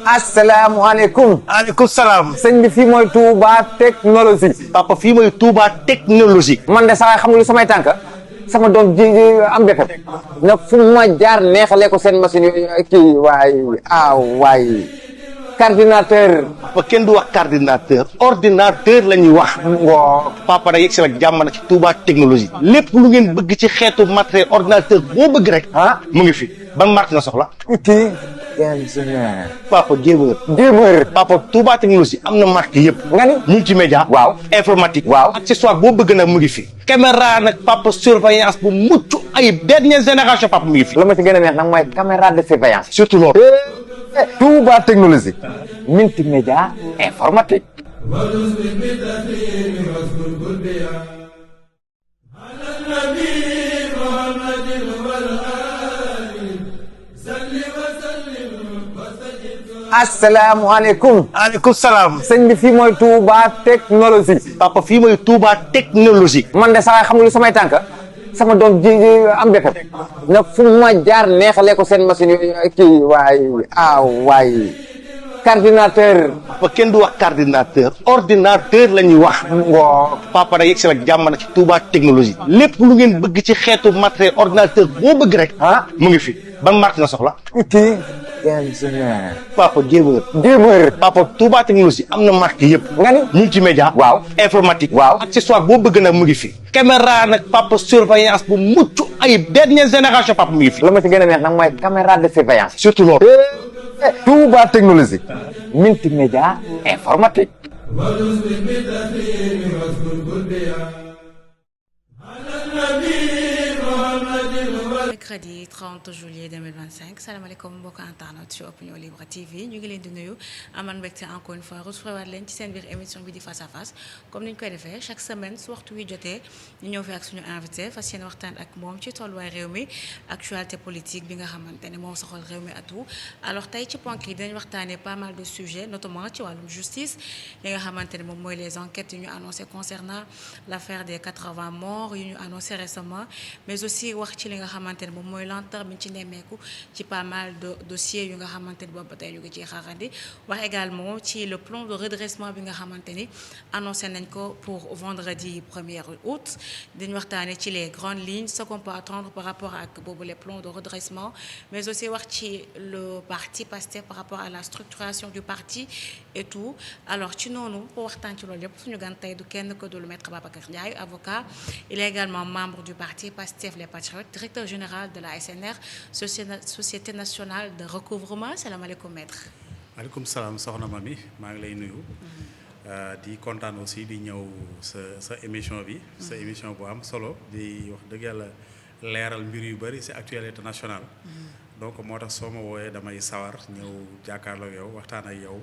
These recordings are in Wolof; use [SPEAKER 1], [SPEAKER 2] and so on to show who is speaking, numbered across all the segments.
[SPEAKER 1] asalaamaaleykum.
[SPEAKER 2] maaleykum salaam.
[SPEAKER 1] sëñ bi fii mooy Touba technologie.
[SPEAKER 2] papa fii mooy Touba technologie.
[SPEAKER 1] man de saa xamul samay tànk sama doom ji am defet nag fu ma jaar neexalee ko seen machine yi kii waay coordinateur.
[SPEAKER 2] papa kenn du wax coordinateur. ordinateur la ñuy wax.
[SPEAKER 1] waaw
[SPEAKER 2] papa da yegg si nag jàmm na ci Touba technologie. lépp lu ngeen bëgg ci xeetu matériel ordinateur boo bëgg rek. mu ngi fi ban marque nga soxla.
[SPEAKER 1] kii. ingénieur.
[SPEAKER 2] papa jéemër. papa Touba technologie am na marque yëpp.
[SPEAKER 1] nga ni
[SPEAKER 2] multimédia.
[SPEAKER 1] waaw
[SPEAKER 2] informatique.
[SPEAKER 1] waaw
[SPEAKER 2] accessoire boo bëgg nag mu ngi fi. caméra nag papa surveillance bu mucc ayib dernière génération papa mu ngi fi.
[SPEAKER 1] la ma ci gën a neex nag mooy caméra de surveillance.
[SPEAKER 2] surtout loolu.
[SPEAKER 1] Touba technologie. multimédia informatique. asalaamaaleykum.
[SPEAKER 2] maaleykum salaam.
[SPEAKER 1] sëñ bi fii mooy Touba technologie.
[SPEAKER 2] papa fii mooy Touba technologie.
[SPEAKER 1] man de saa xamul samay tànk sama doom ji am defet nag fu ma jaar neexalee ko seen machine yi kii waay coordinateur.
[SPEAKER 2] papa kenn du wax coordinateur. ordinateur la ñuy wax.
[SPEAKER 1] waaw
[SPEAKER 2] papa da yegg si nag jàmm na ci Touba technologie. lépp lu ngeen bëgg ci xeetu matériel ordinateur boo bëgg rek. mu ngi fi ban marque nga soxla.
[SPEAKER 1] kii. ingénieur.
[SPEAKER 2] papa
[SPEAKER 1] jéemër.
[SPEAKER 2] papa Touba technologie am na marque yëpp.
[SPEAKER 1] nga ni
[SPEAKER 2] multimédia.
[SPEAKER 1] waaw
[SPEAKER 2] informatique.
[SPEAKER 1] waaw
[SPEAKER 2] accessoire boo bëgg nag mu ngi fi. caméra nag papa surveillance bu mucc ayib dernière génération papa mu ngi fi.
[SPEAKER 1] la ma ci gën a neex nag mooy caméra de surveillance.
[SPEAKER 2] surtout loolu.
[SPEAKER 1] Touba technologie. multimédia informatique.
[SPEAKER 3] mercredi 30 juillet 2025 salaamaaleykum mbokk internet ci Opinion Libre TV ñu ngi leen di nuyu aman mbégte encore une fois retrouver leen ci seen biir émission bi di face à face comme ni ñu koy defee chaque semaine su waxtu wi jotee ñu ñëw fi ak suñu invité fas yéene waxtaan ak moom ci tolluwaay réew mi actualité politique bi nga xamante ne moom soxal réew mi atu alors tey ci ponk yi dañu waxtaanee pas mal de sujets notamment ci wàllum justice li nga xamante ne moom mooy les enquêtes yu ñu annoncé concernant l'affaire des 80 morts yu ñu annoncé récemment mais aussi wax ci li nga xamante ne moom mooy lenteur bi ñu ci nemmeeku ci pas mal de dossiers yu nga xamante ni boobu ba tey ñu ngi ciy xaarandi wax également ci le plan de redressement bi nga xamante ni annoncé nañ ko pour vendredi 1er août dañu waxtaane ci les grandes lignes ce qu'on peut attendre par rapport ak boobu les plans de redressement mais aussi wax ci le parti Pastef par rapport à la structuration du parti et tout alors ci noonu pour waxtaan ci loolu yëpp suñu gan tey du kenn ko dul maître Babacar Ndiaye avocat il est également membre du parti Pastef les Patriotes directeur général de la SNR Société nationale de recouvrement salaamaaleykum maître.
[SPEAKER 4] maaleykum salaam soxna Mami maa ngi lay nuyu. di kontaan aussi di ñëw sa émission bi. sa émission bu am solo di wax dëgg yàlla leeral mbir yu bëri ci actualité nationale. donc moo tax soo ma wooyee damay sawar ñëw jàkkaarloo yow waxtaan ak yow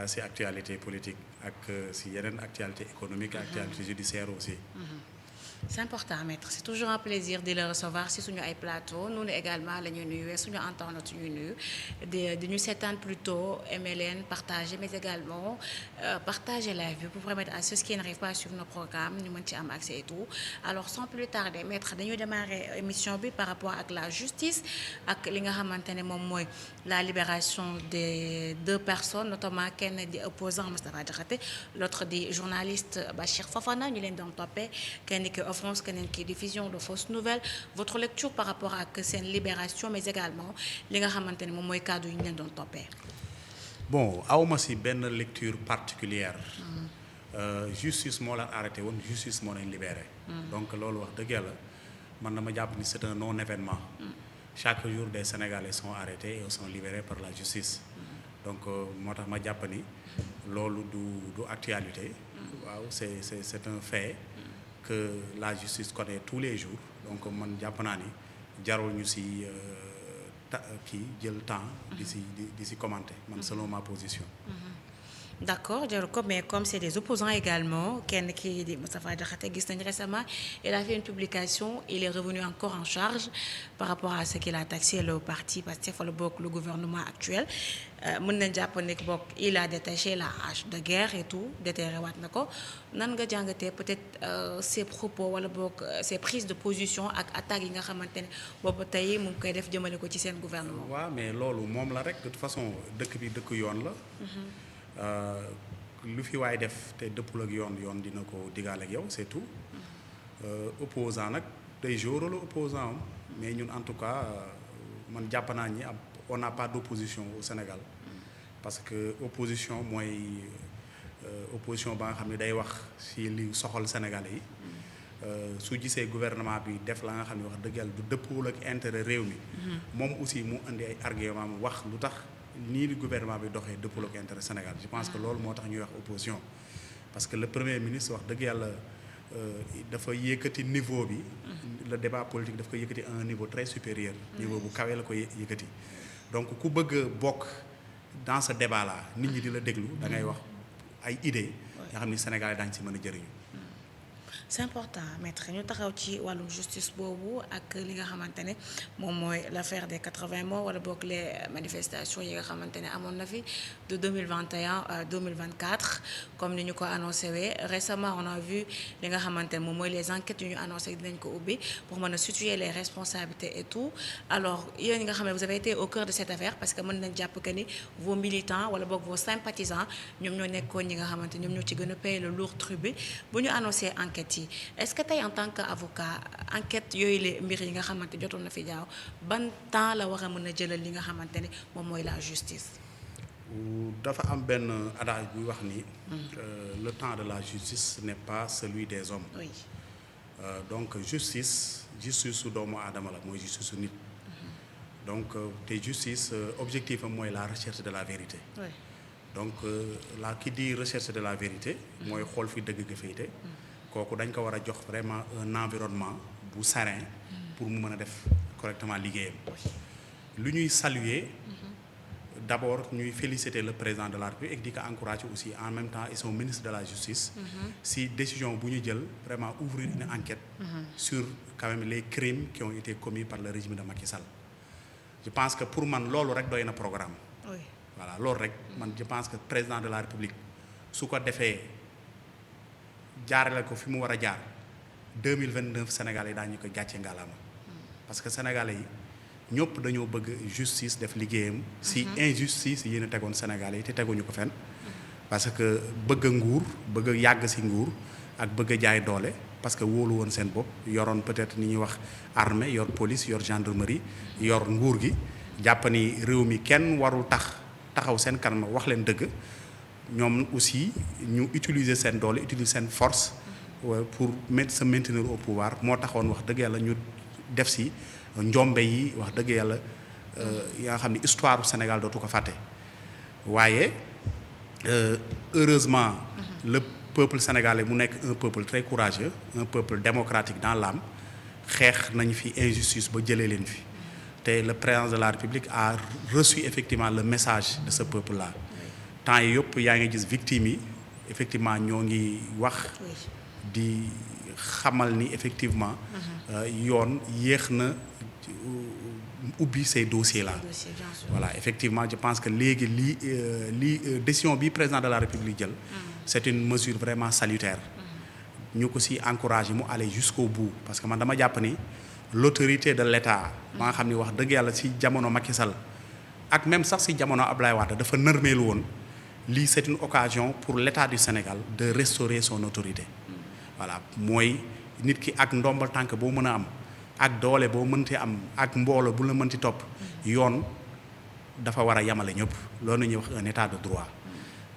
[SPEAKER 4] ci actualité politique ak ci yeneen actualité économique actualité judiciaire aussi.
[SPEAKER 3] C'est important maître c'est toujours un plaisir de le recevoir si suñu ay plateau noonu également la ñuy nuyuwee suñu internautes ñuy nuyu di ñu seetaan plutôt aimer leen partager mais également partager live bi pour permettre à ceux qui n'arrivent pas à suivre nos programmes ñu mën ci am accès et tout alors sans plus tarder maître dañuy démarrer émission bi par rapport ak la justice ak li nga xamante ne moom mooy la libération des 2 personnes notamment kenn di opposant Moustapha Diakhaté l'autre di journaliste Bachir Fofana ñu leen doon toppee kenn ki offense keneen ki diffusion de fausses nouvelles votre lecture par rapport ak seen libération mais également li nga xamante ne moom mooy cadre yu ñu leen doon toppee.
[SPEAKER 4] bon awma ci benn lecture particulière justice moo leen arrêté woon justice moo leen libéré. donc loolu wax dëgg yàlla man dama jàpp ni c'est un non événement. chaque jour des Sénégalais sont arrêtés et sont libérés par la justice. donc moo tax ma jàpp ni loolu du actualité. waaw c'est un fait. que la justice connaît tous les jours donc man jàpp naa ni jarul ñu ci kii jël temps di ci commenter man selon ma position.
[SPEAKER 3] D'accord jaru ko mais comme c'est des opposants également kenn kii di Moustapha Diakhaté gis nañ récemment il a fait une publication il est revenu encore en charge par rapport à ce qu'il a taxé le parti Pastef wala bokk le gouvernement actuel mën nañ jàpp ne bokk il a détaché la hache de guerre et tout déterré waat na ko nan nga jàngatee peut-être ses propos wala bokk ses prises de position ak attaques yi nga xamante ne boobu tey mu ngi koy def jëmale ko ci seen gouvernement.
[SPEAKER 4] waaw mais loolu moom la rek de toute façon dëkk bi dëkk yoon la. lu fi waay def te dëppul ak yoon dina ko digaale ak yow c'est tout. Opposant nag day jouer rôle opposant am mais ñun en tout cas man jàpp naa ñi on n'a pas d'opposition au Sénégal parce que opposition mooy opposition ba nga xam ne day wax ci li soxal Sénégalais yi su gisee gouvernement bi def la nga xam ne wax dëgg yàlla du dëppul ak intérêt réew mi moom aussi mu indi ay argument mu wax lu tax nii gouvernement bi doxee dëppul ak intérêt Sénégal je pense que loolu moo tax ñuy wax opposition parce que le premier ministre wax dëgg yàlla dafa yëkkati niveau bi le débat politique daf ko yëkkati à un niveau très supérieur niveau bu kawee la ko yëkkati donc ku bëgg a bokk dans ce débat là nit ñi di la déglu da ngay wax ay idées nga xam ni Sénégal daañu ci mën a jëriñu.
[SPEAKER 3] c'est important maître ñu taxaw ci wàllum justice boobu ak li nga xamante ne moom mooy l'affaire des 80 morts wala boog les manifestations yi nga xamante ne amoon na fi de 2021 à 2024 comme ni ñu ko annoncé wee récemment on a vu li nga xamante ne moom mooy les enquêtes yu ñu annoncé dinañ ko ubbi pour mën a situer les responsabilités et tout alors yéen ñi nga xam ne vous avez été au cœur de cette affaire parce que mën nañ jàpp que ni vos militants wala boog vos sympathisants ñoom ñoo nekkoon ñi nga xamante ñoom ñoo ci gën a payer le lourd tribut bu ñu annoncé enquêtes est-ce que tey en tant qu'avocat enquête yooyu les mbir yi nga xamante jotoon na fi jaaw ban temps la war a mën a jëlal li nga xamante ne moom mooy la justice.
[SPEAKER 4] dafa am benn adage buy wax ni. le temps de la justice n'est pas celui des hommes.
[SPEAKER 3] oui.
[SPEAKER 4] Donc justice su doomu aadama la mooy justice su nit. donc te justice objectif am mooy la recherche de la vérité.
[SPEAKER 3] oui.
[SPEAKER 4] donc la ki di recherche de la vérité. mooy xool fi dëgg ga féete. kooku dañ ko war a jox vraiment un environnement bu serein pour mu mën a def correctement liggéeyam lu ñuy saluer d'abord ñuy féliciter le président de la République et di ko encourager aussi en même temps et son ministre de la justice si décision bu ñu jël vraiment ouvrir une enquête sur quand même les crimes qui ont été commis par le régime de Macky Sall je pense que pour man loolu rek doy na programme
[SPEAKER 3] oui.
[SPEAKER 4] voilà loolu rek man je pense que président de la République su ko defee jaarale ko fi mu war a jaar 2029 Sénégalais yi daañu ko gàcce ngalaama parce que Sénégalais yi ñëpp dañoo bëgg justice def liggéeyam si injustice yi ñu tegoon Sénégalais yi te teguñu ko fenn parce que bëgg a nguur bëgg a yàgg si nguur ak bëgg a jaay doole parce que wóolu woon seen bopp yoroon peut-être ni ñuy wax armée yor police yor gendarmerie yor nguur gi jàpp ni réew mi kenn warul taxaw seen kanam wax leen dëgg ñoom aussi ñu utiliser seen doole utiliser seen force pour se maintenir au pouvoir moo taxoon wax dëgg yàlla ñu def si njombe yi wax dëgg yàlla yaa nga xam ne histoire du Sénégal dootu ko fàtte waaye heureusement le peuple sénégalais mu nekk un peuple très courageux un peuple démocratique dans l'âme xeex nañ fi injustice ba jëlee leen fi te le président de la République a reçu effectivement le message de ce peuple là temps yi yëpp yaa ngi gis victimes yi effectivement ñoo ngi wax di xamal ni effectivement yoon yéex na ubbi ces dossiers là voilà effectivement je pense que léegi lii décision bi président de la République jël c'est une mesure vraiment salutaire ñu ko si encourager mu aller jusqu'au bout parce que man dama jàpp ni l'autorité de l'État ba nga xam ni wax dëgg yàlla si jamono Macky Sall ak même sax si jamono Abdoulaye Wade dafa nërmeelu woon lii c'est une occasion pour l'État du Sénégal de restaurer son autorité voilà mooy nit ki ak ndombal tànk boo mën a am ak doole boo mënti am ak mbooloo bu la mënti topp yoon dafa war a yamale ñëpp loolu la ñuy wax un état de droit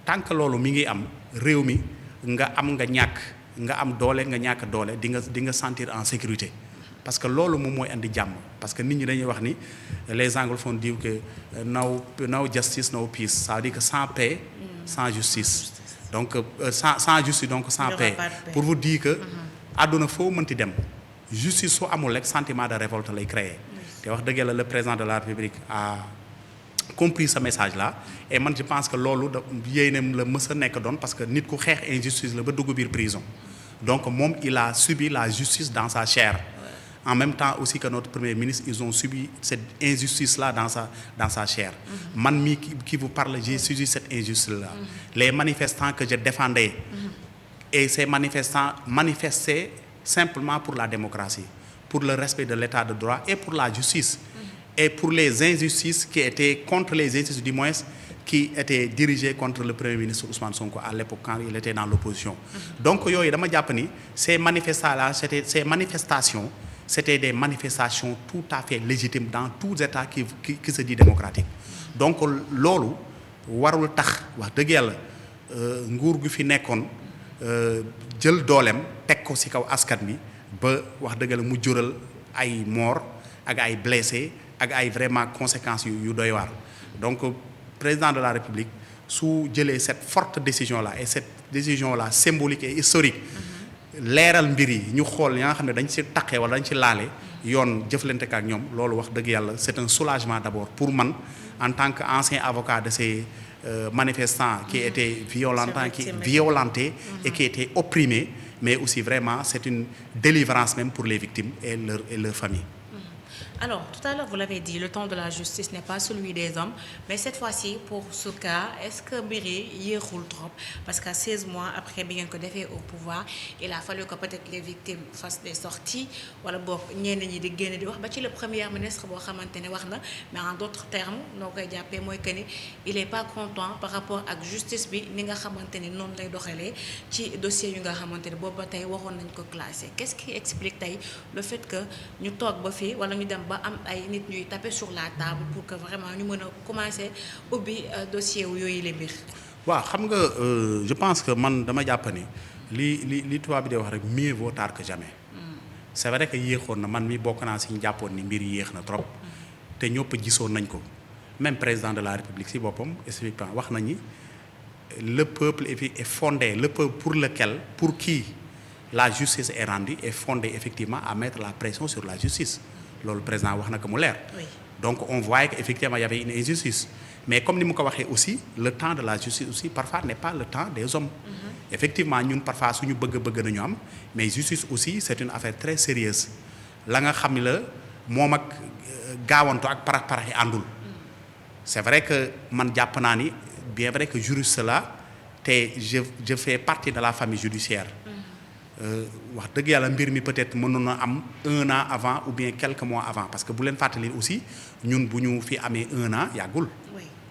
[SPEAKER 4] tant que loolu mi ngi am réew mi nga am nga ñàkk nga am doole nga ñàkk doole di nga sentir en sécurité parce que loolu moom mooy andi jàmm parce que nit ñi dañuy wax ni les anglophones disent que no justice no peace ça veut dire que sans paix sans justice donc sans justice donc sans paix pour vous dire que àdduna foo mënti dem justice su amul rek sentiment de révolte lay créer te wax dëgg yàlla le président de la République a compris ce message là et man je pense que loolu da yéeneem la mës a nekk doon parce que nit ku xeex injustice la ba dugg biir prison donc moom il a subi la justice dans sa chair en même temps aussi que notre premier ministre ils ont subi cette injustice là dans sa chair man mii qui vous parle j'ai subi cette injustice là les manifestants que je défendais et ces manifestants manifestaient simplement pour la démocratie pour le respect de l'état de droit et pour la justice et pour les injustices qui étaient contre les injustices du moins qui étaient dirigées contre le premier ministre Ousmane Sonko à l'époque quand il était dans l'opposition donc yooyu dama jàpp ni ces manifestations c'était des manifestations tout à fait légitimes dans tout état qui se dit démocratique donc loolu warul tax wax dëgg yàlla nguur gu fi nekkoon jël dooleem teg ko ci kaw askan bi ba wax dëgg yàlla mu jural ay mort ak ay blessés ak ay vraiment conséquences yu doy waar donc président de la République su jëlee cette forte décision là et cette décision là symbolique et historique leeral mbir yi ñu xool ñi nga xam ne dañ ci taqee wala dañ ci laale yoon jëflante ak ñoom loolu wax dëgg yàlla c'est un soulagement d'abord pour man en tant qu'ancien avocat de ces manifestants qui étaient violentés et qui étaient opprimés mais aussi vraiment c'est une délivrance même pour les victimes et leur famille.
[SPEAKER 3] Alors, tout à l'heure, vous l'avez dit, le temps de la justice n'est pas celui des hommes. Mais cette fois-ci, pour ce cas, est-ce que Mbiri y roule trop? Parce qu'à 16 mois après bien que défait au pouvoir, il a fallu que peut-être les victimes fassent des sorties. Voilà, bon, ñenn ñi di génn di wax ba ci le premier ministre boo xamante ne wax na mais en d'autres termes noo koy jàppee mooy que ni il est pas content par rapport ak justice bi ni nga xamante ni noonu lay doxalee ci dossier yu nga xamante ne boobu ba tey waxoon nañ ko classé. Qu'est-ce qui explique tey le fait que ñu toog ba fii wala ñu dem ba am ay nit ñuy taper sur la table pour que vraiment ñu mën a commencer ubbi dossier wu yooyu les mbir.
[SPEAKER 4] waaw xam nga je pense que man dama jàpp ni li tubaab bi di wax rek mieux vaut tard que jamais. c'est vrai que yéexoon na man mi bokk naa si ñu jàppoon ni mbir yéex na trop. te ñëpp gisoon nañ ko même président de la République si boppam expliquant wax nañu le peuple est fondé le peuple pour qui la justice est rendue est fondé effectivement à mettre la pression sur la justice. loolu président wax na ko mu leer. donc on voit que effectivement il y avait une injustice mais comme ni mu ko waxee aussi le temps de la justice aussi parfois n'est pas le temps des hommes. effectivement ñun parfois suñu bëgg nañu am mais justice aussi c'est une affaire très sérieuse la nga xam ne la moom ak gaawanto ak parax yi àndul. c'est vrai que man jàpp naa ni bien vrai que juriste la te je fais partie de la famille judiciaire. wax dëgg yàlla mbir mi peut-être mënoon na am 1 an avant ou bien quelques mois avant parce que bu leen fàttali aussi ñun bu ñu fi amee 1 an yàggul.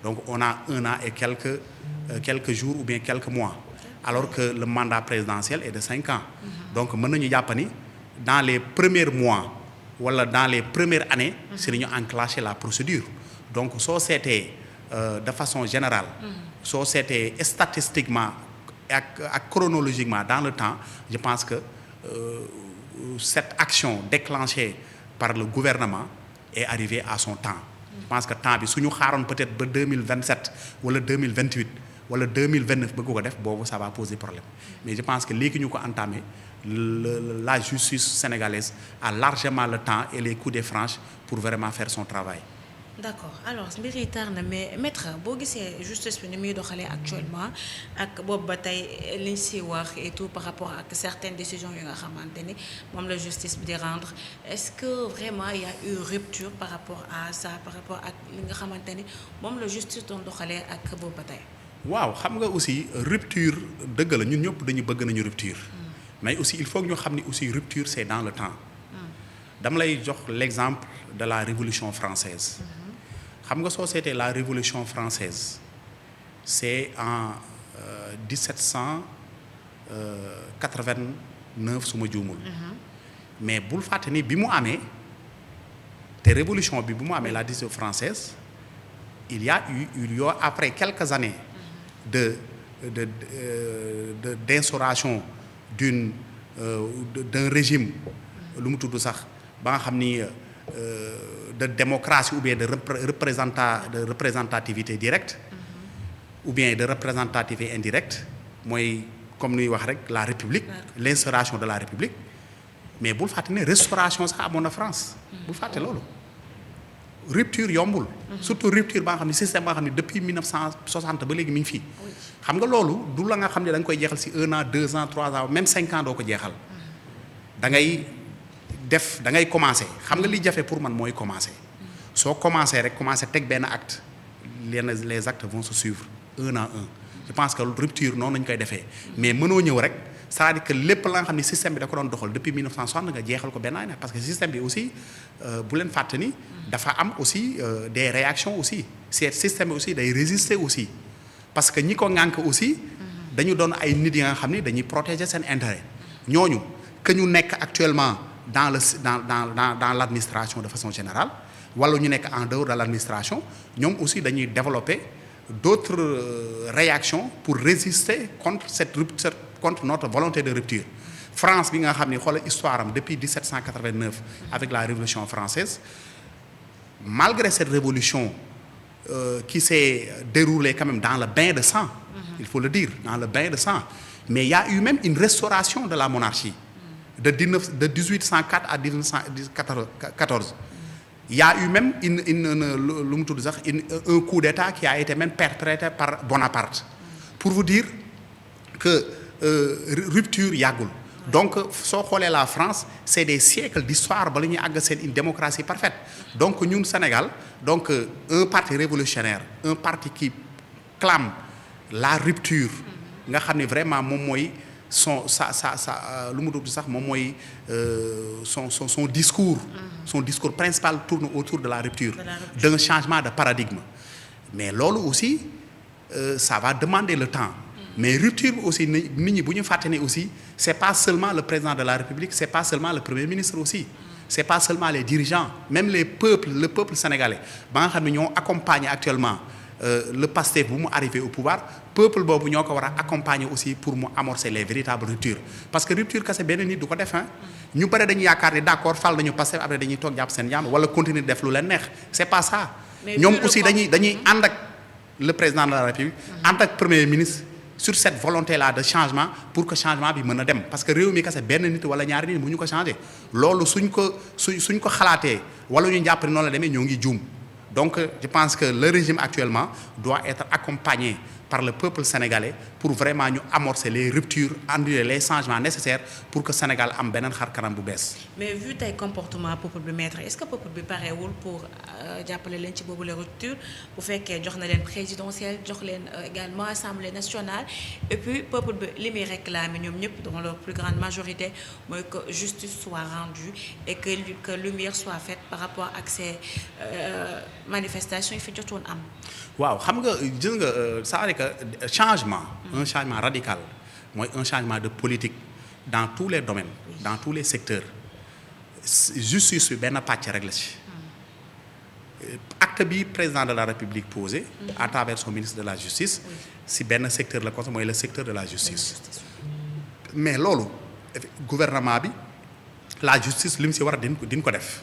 [SPEAKER 4] donc on a 1 an et quelques jours ou bien quelques mois. alors que le mandat présidentiel est de 5 ans. donc mën nañu jàpp ni dans les premiers mois wala dans les premières années. si dañu enclencher la procédure. donc soo seetee de façon générale. soo seetee statistiquement. ak chronologiquement dans le temps je pense que cette action déclenchée par le gouvernement est arrivée à son temps. je pense que temps bi suñu xaaroon peut-être ba 2027 wala 2028 wala 2029 bëgg ko def boobu ça va poser problème mais je pense que léegi ñu ko entamé la justice sénégalaise a largement le temps et les coups de franche pour vraiment faire son travail.
[SPEAKER 3] d'accord alors mbir yi tar na mais maître boo gisee justice bi ni muy doxalee actuellement ak boobu ba tey liñ si wax et tout par rapport ak certaines décisions yu nga xamante ni moom la justice bi di rendre est-ce que vraiment il y a eu rupture par rapport à ça par rapport ak li nga xamante ni moom la justice doon doxalee ak boobu ba tey.
[SPEAKER 4] waaw xam nga aussi rupture dëgg la ñun ñëpp dañu bëgg nañu rupture. mais aussi il faut que ñu xam ni aussi rupture c'est dans le temps. dama lay jox l'exemple de la Révolution française. xam nga société la Révolution française c'est en 1789 su ma juumul. mais bul fàtte ni bi mu amee te révolution bi mu amee la Révolution française il y a après quelques années d'instauration d'un régime lu mu tudd sax ba nga xam ni. De démocratie ou bien de représentativité directe ou bien de représentativité indirecte mooy comme nuy wax rek la république l'instauration de la république mais bul fàtte ne restauration sax amoon na France bul fàtte loolu rupture yombul. surtout rupture ba nga xam ne système ba nga xam ne depuis 1960 ba léegi mi ngi fii. xam nga loolu du la nga xam ne da nga koy jeexal si 1 an 2 ans 3 ans même 5 ans doo ko jeexal. da ngay commencer xam nga li jafe pour man mooy commencer. soo commencer rek commencer teg benn acte les actes vont se suivre un à un. je pense que rupture noonu lañ koy defee. mais mënoo ñëw rek. c'est-à-dire que lépp la nga xam ne système bi da ko doon doxal depuis 1960 nga jeexal ko benn année parce que système bi aussi bu leen fàtte ni dafa am aussi des réactions aussi c'est système bi aussi day résister aussi parce que ñi ko ŋànk aussi dañu doon ay nit yi nga xam ne dañuy protéger seen intérêt ñooñu que ñu nekk actuellement dans l'administration de façon générale wala ñu nekk en dehors de l'administration ñoom aussi dañuy développer d'autres réactions pour résister contre notre volonté de rupture. France bi nga xam ne xoolal histoire am depuis 1789 avec la Révolution française malgré cette révolution qui s'est déroulée quand même dans le bain de sang, il faut le dire, dans le bain de sang, mais il y a eu même une restauration de la monarchie de 1804 à 1914. Il y a eu même un coup d'État qui a été même perpétré par Bonaparte. Pour vous dire que rupture yàggul. Donc soo xoolee la France c'est des siècles d'histoire ba la ñuy àgg seen une démocratie parfaite. Donc ñun Sénégal donc un parti révolutionnaire, un parti qui clame la rupture nga xam ne vraiment moom mooy son discours. Son discours principal tourne autour de la rupture, d'un changement de paradigme. Mais loolu aussi ça va demander le temps. Mais rupture aussi nit ñi bu ñu fàtte ne aussi c'est pas seulement le président de la République, c'est pas seulement le premier ministre aussi, c'est pas seulement les dirigeants, même le peuple sénégalais ba nga xam ne ñoo accompagner actuellement le Pastef bu mu arrivé au pouvoir peuple boobu ñoo ko war a accompagner aussi pour mu amorcer les véritables ruptures parce que rupture kese benn nit du ko def ñu bëri dañuy yaakaar ni d'accord fal nañu Pastef après dañuy toog jàpp seen jàmm wala continuer def lu leen neex c'est pas ça. ñoom aussi dañuy ànd ak le président de la République ànd ak premier ministre sur cette volonté là de changement pour que changement bi mën a dem parce que réew mi kese benn nit wala ñaari nit bu ñu ko changer loolu suñ ko xalaatee wala ñu jàpp ne noonu la demee ñoo ngi juum. Donc je pense que le régime actuellement doit être accompagné par le peuple sénégalais pour vraiment ñu amorcer les ruptures endurer les changements nécessaires pour que Sénégal am beneen xar kanam bu bees.
[SPEAKER 3] mais vu tey comportement peuple bi maître est-ce que peuple bi parewul pour jàppale leen ci boobu la rupture bu fekkee jox na leen présidentielle jox leen également assemblée nationale et puis peuple bi li muy réclamer ñoom ñëpp dans leur plus grande majorité mooy que justice soit rendue et que lumière soit faite par rapport ak ces manifestations yi fi jotoon am.
[SPEAKER 4] waaw xam nga gis nga c'est-à-dire que changement un changement radical mooy un changement de politique dans tous les domaines dans tous les secteurs justice bi benn pàcc rek la ci acte bi président de la République posé à travers son ministre de la justice si benn secteur la ko mooy le secteur de la justice mais loolu gouvernement bi la justice li mu si war a din ko def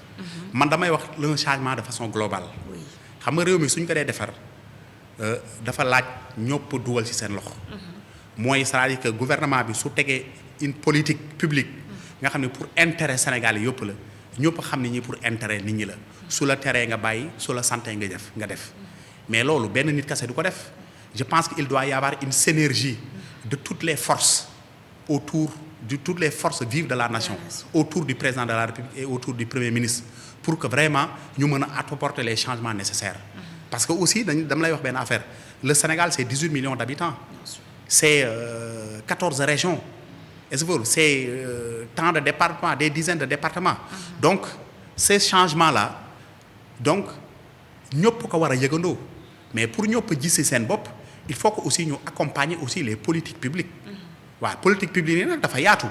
[SPEAKER 4] man damay wax un changement de façon globale xam nga réew mi suñ ko dee defar dafa laaj ñëpp dugal ci seen loxo mooy c'est-à-dire que gouvernement bi su tegee une politique publique nga xam ne pour intérêt Sénégal yëpp la ñëpp xam ne ñi pour intérêt nit ñi la su la teree nga bàyyi su la santé nga def mais loolu benn nit kese du ko def je pense qu'il doit y avoir une synergie de toutes les forces toutes les forces vives de la nation autour du président de la République et autour du premier ministre pour que vraiment ñu mën a apporter les changements nécessaires. Parce que aussi dama lay wax benn affaire le Sénégal c'est 18 millions d'habitants c'est 14 régions est-ce que c'est tant de départements des dizaines de départements donc ces changements là donc ñëpp ko war a yëgandoo mais pour ñëpp gis ci seen bopp il faut que aussi ñu accompagner aussi les politiques publiques waaw politique publique yi nag dafa yaatu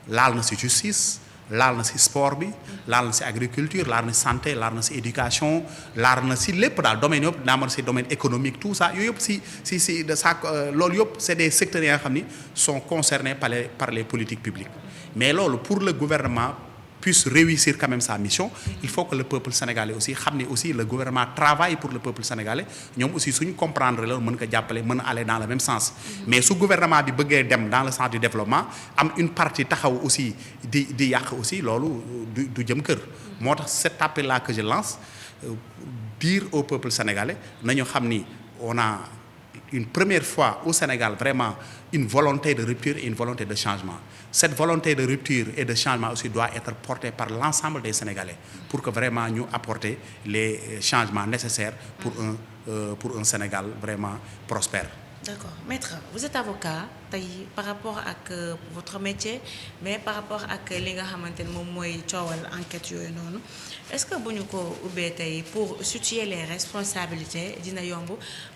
[SPEAKER 4] laal na ci justice laal na ci sport bi laal na ci agriculture laal na ci santé laal na ci éducation laal na ci lépp daal domaine yëpp daa mën ci domaine économique tout ça yooyu yëpp ci de ça loolu yëpp c'est des secteurs yi nga xam ni sont concernés par les politiques publiques mais loolu pour le gouvernement puisse réussir quand même sa mission, il faut que le peuple sénégalais aussi xam ne aussi le gouvernement travaille pour le peuple sénégalais ñoom aussi suñu comprendre loolu mën ko jàppale mën a aller dans le même sens. Mais su gouvernement bi bëggee dem dans le sens du développement am une partie taxaw aussi di yàq aussi loolu du jëm kër. moo tax cet appel là que je lance dire au peuple sénégalais nañu xam ni on a une première fois au Sénégal vraiment une volonté de rupture et une volonté de changement. Cette volonté de rupture et de changement aussi doit être portée par l'ensemble des Sénégalais pour que vraiment ñu apporter les changements nécessaires pour un Sénégal vraiment prospère.
[SPEAKER 3] D'accord. Maître, vous êtes avocat tey par rapport ak votre métier mais par rapport ak li nga xamante ne moom mooy coowal enquête yooyu noonu est-ce que bu ñu ko ubbee tey pour situer les responsabilités dina yomb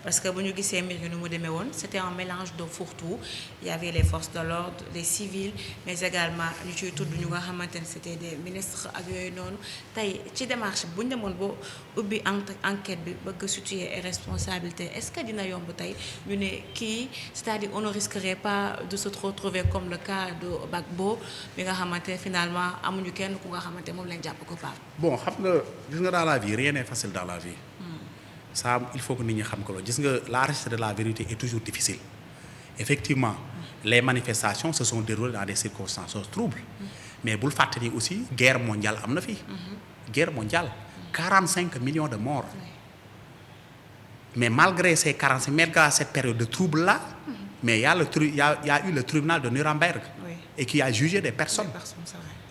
[SPEAKER 3] parce que bu ñu gisee mbir yi nu mu demee woon c'était un mélange de fourre-tout. Il y avait les forces de l'ordre, les civils mais également ñu ciy tudd ñu nga xamante ne c'était des ministres ak yooyu noonu tey ci démarche bu ñu demoon boo ubbi enquête bi bëgg situer les responsabilités est-ce que dina yomb tey ñu ne kii c'est-à-dire on ne risquerait pas de se retrouver comme le cas de Gbagbo bi nga xamante ne finalement amuñu kenn ku nga xamante moom lañ jàpp coupable.
[SPEAKER 4] Bon xam nga gis nga dans la vie rien n'est facile dans la vie. Ça il faut que nit ñi xam ko loolu gis nga la recherche de la vérité est toujours difficile. Effectivement les manifestations se sont déroulées dans des circonstances troubles. Mais bul fàtte ni aussi guerre mondiale am na fi. Guerre mondiale 45 millions de morts. Mais malgré ces 45 malgré cette période de trouble là. Mais il y a eu le tribunal de Nuremberg. Oui. Et qui a jugé des personnes.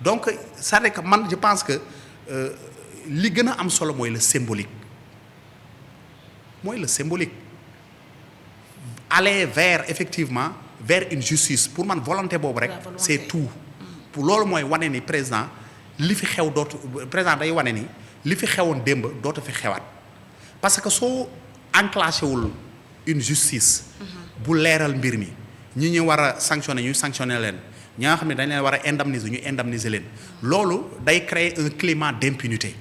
[SPEAKER 4] Donc ça veut dire que man je pense que li gën a am solo mooy le symbolique. Mooy le symbolique. Aller vers effectivement vers une justice pour man volonté boobu rek. C'est tout. Pour loolu mooy wane ni président li fi xew dootu président day wane ni li fi xewoon démb dootu fi xewaat parce que soo enclenché wul une justice. bu leeral mbir mi ñi ñu war a sanctionner ñu sanctionner leen ñi nga xam ne dañ leen war a indemniser ñu indemniser leen loolu day créer un climat d'impunité.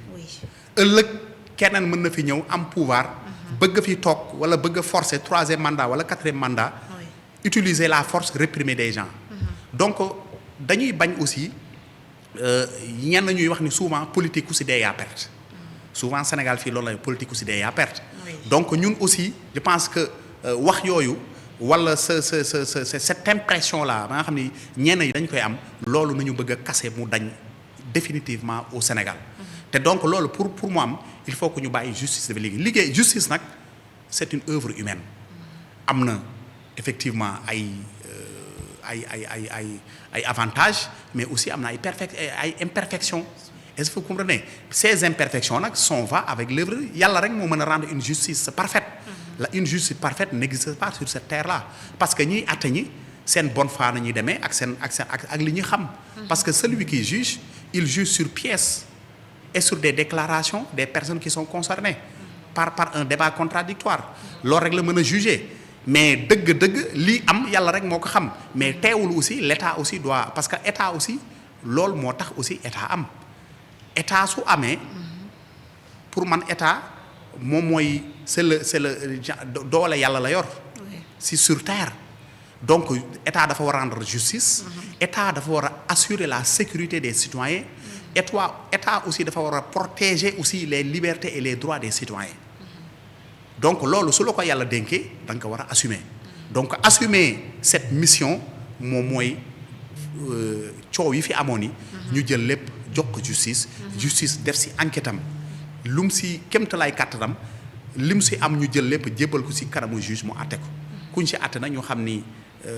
[SPEAKER 4] ëllëg keneen mën na fi ñëw am pouvoir. bëgg fi toog wala bëgg a forcer troisième mandat wala quatrième mandat. utiliser la force réprimer des gens. donc dañuy bañ aussi ñenn ñuy wax ni souvent politique ku si dee yaa perte. souvent Sénégal fii loolu la politique ku si dee yaa perte. donc ñun aussi je pense que wax yooyu. wala cette impression là ba nga xam ni ñenn yi dañ koy am loolu nañu bëgg a casser mu dañ définitivement au Sénégal. te donc loolu pour mu am il faut que ñu bàyyi justice bi liggéey justice nag c'est une œuvre humaine. am na effectivement ay avantages mais aussi am na ay imperfections. Est-ce que vous comprenez ces imperfections nag sont va avec l'œuvre yàlla rek moo mën a rendre une justice parfaite. Une justice parfaite n'existe pas sur cette terre-là parce que ñiy àtte ñi seen bonne foi na ñuy demee ak li ñu xam. parce que celui qui juge il juge sur pièce et sur des déclarations des personnes qui sont concernées par un débat contradictoire loolu rek la mën a juger mais dëgg-dëgg lii am yàlla rek moo ko xam mais teewul aussi l'État aussi doit parce que État aussi loolu moo tax aussi État am État su amee pour man État moom mooy c'est le doole yàlla la yor. si sur terre donc État dafa war a rendre justice. État dafa war a assurer la sécurité des citoyens. État aussi dafa war a protéger aussi les libertés et les droits des citoyens. donc loolu su la ko yàlla dénkee da nga ko war a assumer. donc assumer cette mission moom mooy coow yi fi amoon yi ñu jël lépp jox ko justice. justice def si enquête am lum si kéemtalaay kàttanam lim si am ñu jël lépp jébbal ko si kanamu juge mu àtte ko kuñ si àtte nag ñu xam ni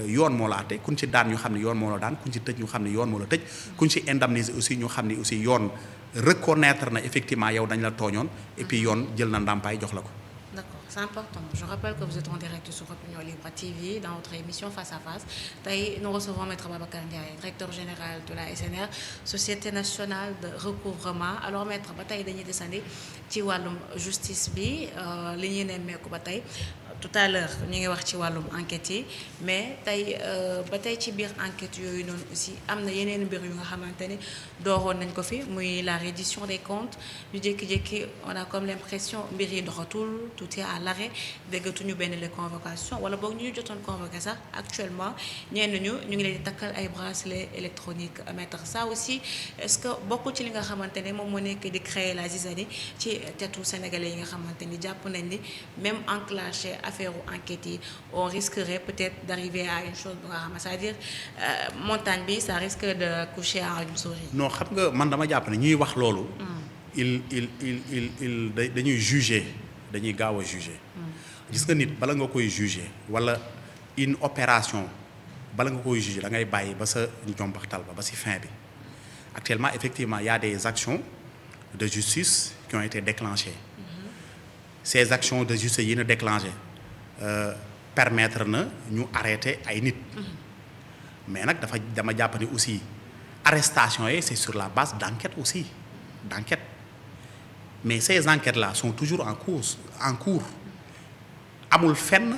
[SPEAKER 4] yoon moo la àtte kuñ si daan ñu xam ni yoon moo la daan kuñ si tëj ñu xam ni yoon moo la tëj kuñ si indemniser aussi ñu xam ni aussi yoon reconnaître na effectivement yow dañ la tooñoon et puis yoon jël na ndàmpaay jox la ko.
[SPEAKER 3] D'accord, c'est important. Je rappelle que vous êtes en direct sur Opinion Libre TV dans votre émission Face à Face. Tey nous recevons Maître Babacar Ndiaye, directeur général de la SNR, Société nationale de recouvrement. Alors Maître ba tey dañuy desandi ci wàllum justice bi li ñuy nemmeeku ba tey tout à l'heure ñu ngi wax ci wàllum enquête yi mais tey ba tey ci biir enquête yooyu noonu aussi am na yeneen mbir yu nga xamante ni dooroon nañ ko fi muy la reddition des comptes ñu jékki-jékki on a comme l'impression mbir yi doxatul tout est à l'arrêt déggatuñu benn les convocations wala boog ñu jotoon convoqué sax actuellement ñenn ñu ngi leen di takkal ay bracelets électroniques maître ça aussi est-ce que bokkul ci li nga xamante ne moom moo nekk di créer la zizanie ci tetu sénégalais yi nga xamante ni jàpp nañ ni même enclenché affaire enquête yi on risquerait peut-être d'arriver à une chose bu nga xam c'est-à-dire montagne bi ça risque de coucher à une souris.
[SPEAKER 4] non xam nga man dama jàpp ne ñuy wax loolu. dañuy juger dañuy gaaw a juger. gis nga nit bala nga koy juger wala une opération bala nga koy juger da ngay bàyyi ba sa njombaxtal ba si fin bi actuellement effectivement il y a des actions de justice qui ont été déclenchées. Ces actions de justice yi na déclenché permettre na ñu arrêter ay nit mais nag dama jàpp ni aussi arrestation yi c'est sur la base d'enquête aussi d'enquête mais ces enquêtes là sont toujours en cours amul fenn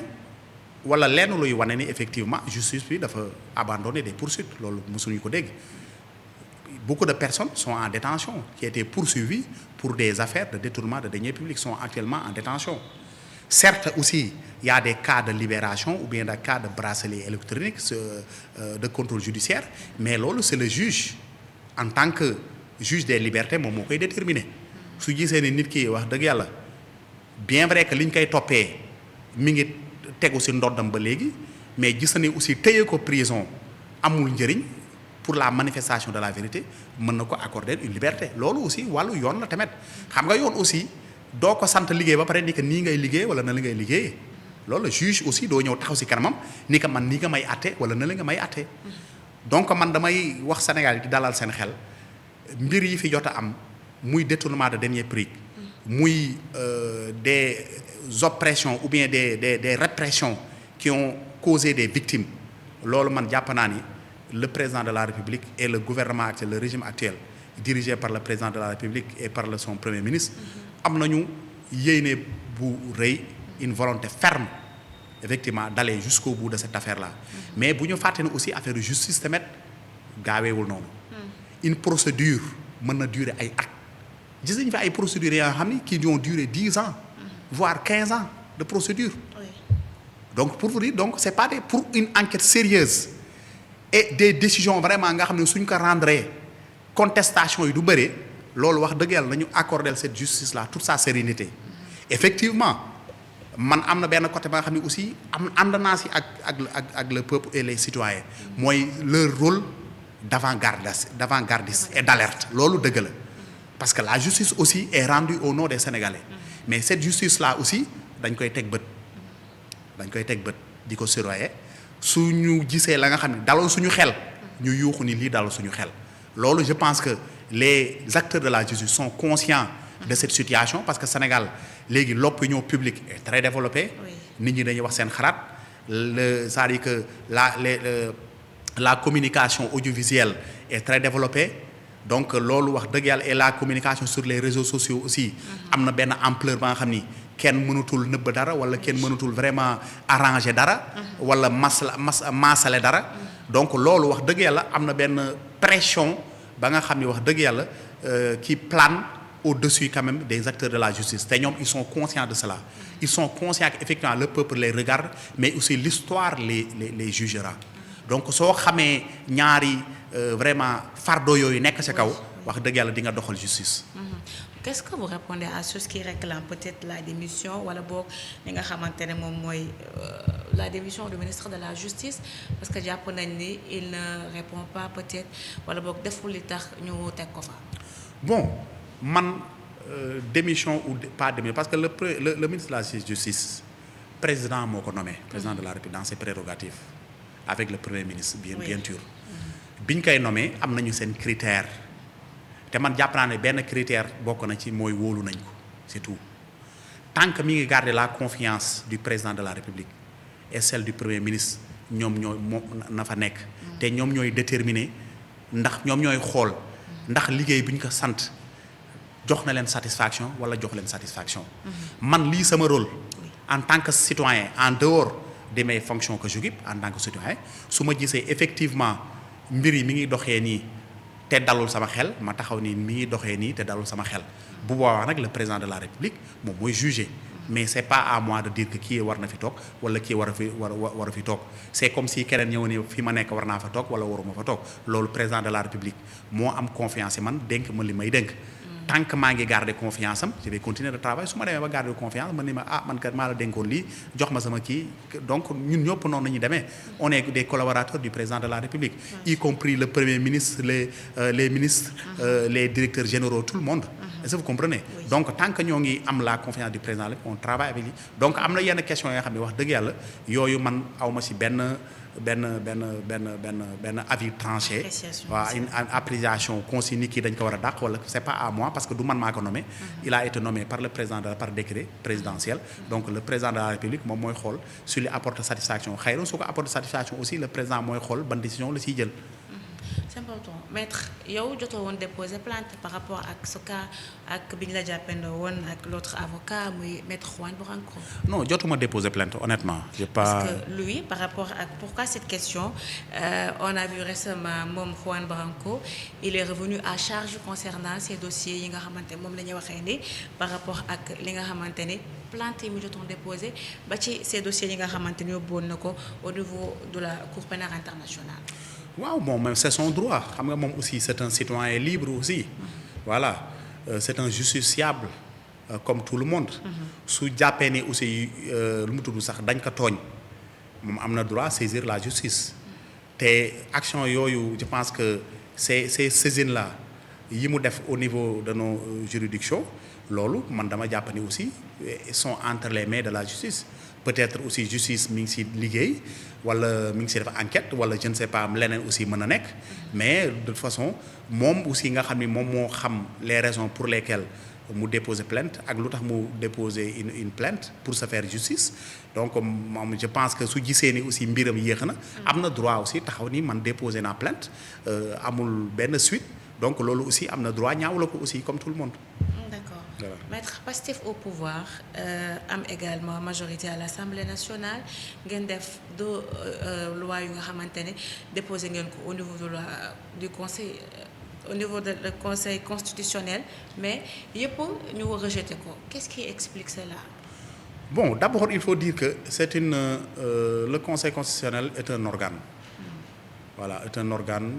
[SPEAKER 4] wala lenn luy wane ni effectivement justice bi dafa abandonner des poursuites loolu mosuñu ko dégg. Beaucoup de personnes sont en détention qui étaient poursuivies pour des affaires de détournement de deniers publics sont actuellement en détention. Certes aussi, il y a des cas de libération ou bien des cas de bracelet électronique de contrôle judiciaire, mais loolu c'est le juge en tant que juge des libertés moom moo koy déterminer. Su gisee ni nit ki wax dëgg yàlla bien vrai que li ñu koy toppee mi ngi tegu ci ndoddam ba léegi mais gis na ni aussi téye ko prison amul njëriñ. Pour la manifestation de la vérité mën na ko accorder une liberté loolu aussi wàllu yoon la tamit xam nga yoon aussi doo ko sant liggéey ba pare ni que nii ngay liggéey wala na la ngay liggéeyee loolu la juge aussi doo ñëw taxaw ci kanamam ni que man nii nga may àtte wala na la nga may àtte donc man damay wax Sénégal yi di dalal seen xel mbir yi fi jot a am muy détournement de deniers publics muy des oppressions ou bien des répressions qui ont causé des victimes loolu man jàpp naa ni le président de la République et le gouvernement actuel, le régime actuel, dirigé par le président de la République et par son premier ministre, am nañu yéene bu rëy une volonté ferme effectivement d'aller jusqu'au bout de cette affaire-là. Mais bu ñu fàtte ne aussi affaire de justice tamit gaaweewul noonu. Une procédure mën na durer ay at. Gis nañu fi ay procédures yoo xam ni qui ont duré 10 ans, voire 15 ans de procédure. Oui. Donc pour vous dire donc c'est pas pour une enquête sérieuse. Et des décisions vraiment nga xam ne suñ ko rendre contestation yi du bëre loolu wax dëgg yàlla nañu accorder cette justice là toute sa sérénité effectivement man am na benn côté ba nga xam ne aussi ànd naa si ak le peuple et les citoyens mooy leur rôle d'avant-gardiste et d'alerte loolu dëgg la parce que la justice aussi est rendue au nom des Sénégalais mais cette justice là aussi dañ koy teg bët di ko surveiller su ñu gisee la nga xam ne dalal suñu xel ñu yuuxu ni lii dalal suñu xel loolu je pense que les acteurs de la justice sont conscients de cette situation parce que Sénégal léegi l'opinion publique est très développée nit ñi dañuy wax seen xalaat c'est-à-dire que la communication audiovisuelle est très développée donc loolu wax dëgg yàlla et la communication sur les réseaux sociaux aussi am na benn ampleur ba nga xam ni kenn mënatul nëbb dara wala kenn mënatul vraiment arranger dara wala maasale dara donc loolu wax dëgg yàlla am na benn pression ba nga xam ne wax dëgg yàlla qui plane au-dessus quand même des acteurs de la justice te ñoom ils sont conscients de cela ils sont conscients que effectivement le peuple les regarde mais aussi l'histoire les jugera donc soo xamee ñaari vraiment fardeau yooyu nekk ci kaw wax dëgg yàlla di nga doxal justice.
[SPEAKER 3] Qu'est-ce que vous répondez à ceux qui réclament peut-être la démission wala boog li nga xamante ne moom mooy la démission du ministre de la justice parce que jàpp nañ ni il ne répond pas peut-être wala boog deful li tax ñu teg ko fa.
[SPEAKER 4] Bon man démission ou pas démission parce que le ministre de la justice président moo ko nommé président de la République dans ses prérogatives avec le premier ministre bien sûr biñ koy nommé am nañu seen critère te man jàpp naa ne benn critère bokk na ci mooy wóolu nañ ko c'est tout tant que mi ngi garder la confiance du président de la République et celle du premier ministre ñoom ñooy moo na fa nekk te ñoom ñooy déterminer ndax ñoom ñooy xool ndax liggéey bi ñu ko sant jox na leen satisfaction wala jox leen satisfaction man lii sama rôle en tant que citoyen en dehors de mes fonctions que j'occupe en tant que citoyen su ma gisee effectivement mbir yi mi ngi doxee nii te dalul sama xel ma taxaw ni mi ngi doxee nii te dalul sama xel bu boobaa nag le président de la République moom mooy juger mais c'est pas à moi de dire que kii war na fi toog wala kii war a fi toog c'est comme si keneen ñëw ni fi ma nekk war naa fa toog wala waruma fa toog loolu président de la République moo am confiance man dénk ma li may dénk tant que maa ngi garder confiance am je vais continuer de travailler su ma demee ba garder confiance man ni ma man kat maa la dénkoon lii jox ma sama kii donc ñun ñëpp noonu la ñuy demee on est des collaborateurs du président de la République y compris le premier ministre les ministres les directeurs généraux tout le monde est-ce que vous comprenez donc tant que ñoo ngi am la confiance du président on travaille avec lui donc am na yenn question yoo xam ne wax dëgg yàlla yooyu man awma ci benn avis tranché waaw une appréciation consigne ni kii dañ ko war a dàq wala c'est pas à moi parce que du man maa ko nommé il a été nommé par le président par décret présidentiel donc le président de la République moom mooy xool su lui apporte satisfaction xëy na su ko apporte satisfaction aussi le président mooy xool ban décision la siy jël.
[SPEAKER 3] C'est important maître yow jotoo woon déposer plainte par rapport ak ce cas ak bi ñu la jàppandoo woon ak l'autre avocat muy maître Juan Branco.
[SPEAKER 4] non jotuma déposer plainte honnêtement. j'ai pas
[SPEAKER 3] parce que lui par rapport ak pourquoi cette question on a vu récemment moom Juan Branco il est revenu à charge concernant ces dossiers yi nga xamante moom la ñuy waxee ni par rapport ak li nga xamante ni plainte yi mu jotoon déposer ba ci ces dossiers yi nga xamante ni yóbbuwoon na ko au niveau de la Cour pénale internationale.
[SPEAKER 4] waaw bon même c'est son droit xam nga moom aussi c'est un citoyen libre aussi voilà c'est un justiciable comme tout le monde su jàppee ni aussi lu mu tudd sax dañ ko tooñ moom am na droit saisir la justice te action yooyu je pense que ces saisines là yi mu def au niveau de nos juridictions loolu man dama jàpp ni aussi sont entre les mains de la justice peut-être aussi justice mi ngi ci liggéey wala mi ngi ci def enquête wala je ne sais pas leneen aussi mën a nekk mais de toute façon moom aussi nga xam ni moom moo xam les raisons pour lesquelles mu déposer plainte ak lu tax mu déposer une plainte pour se faire justice donc moom je pense que su gisee ni aussi mbiram yéex na am na droit aussi taxaw ni man déposer naa plainte amul benn suite donc loolu aussi am na droit ñaawla ko aussi comme tout le monde.
[SPEAKER 3] D'accord. Voilà. Maître Pastef au pouvoir am également majorité à l'Assemblée nationale ngeen def deux lois yu nga xamante ne déposé ngeen ko au niveau de du conseil au niveau de le conseil constitutionnel mais yëpp ñu rejeté ko qu'est-ce qui explique cela?
[SPEAKER 4] Bon, d'abord il faut dire que le conseil constitutionnel est un organe. Voilà, est un organe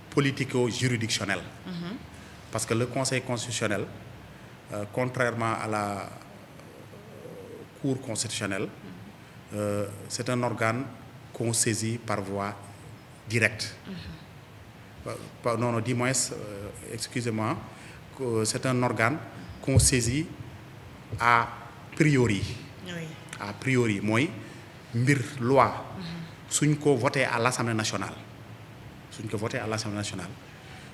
[SPEAKER 4] politico-juridictionnel. Parce que le conseil constitutionnel contrairement à la Cour constitutionnelle, c'est un organe qu'on saisit par voie directe. Non, du moins, excusez-moi, c'est un organe qu'on saisit a priori.
[SPEAKER 3] Oui.
[SPEAKER 4] A priori mooy mbir loi suñ ko voté à l'Assemblée nationale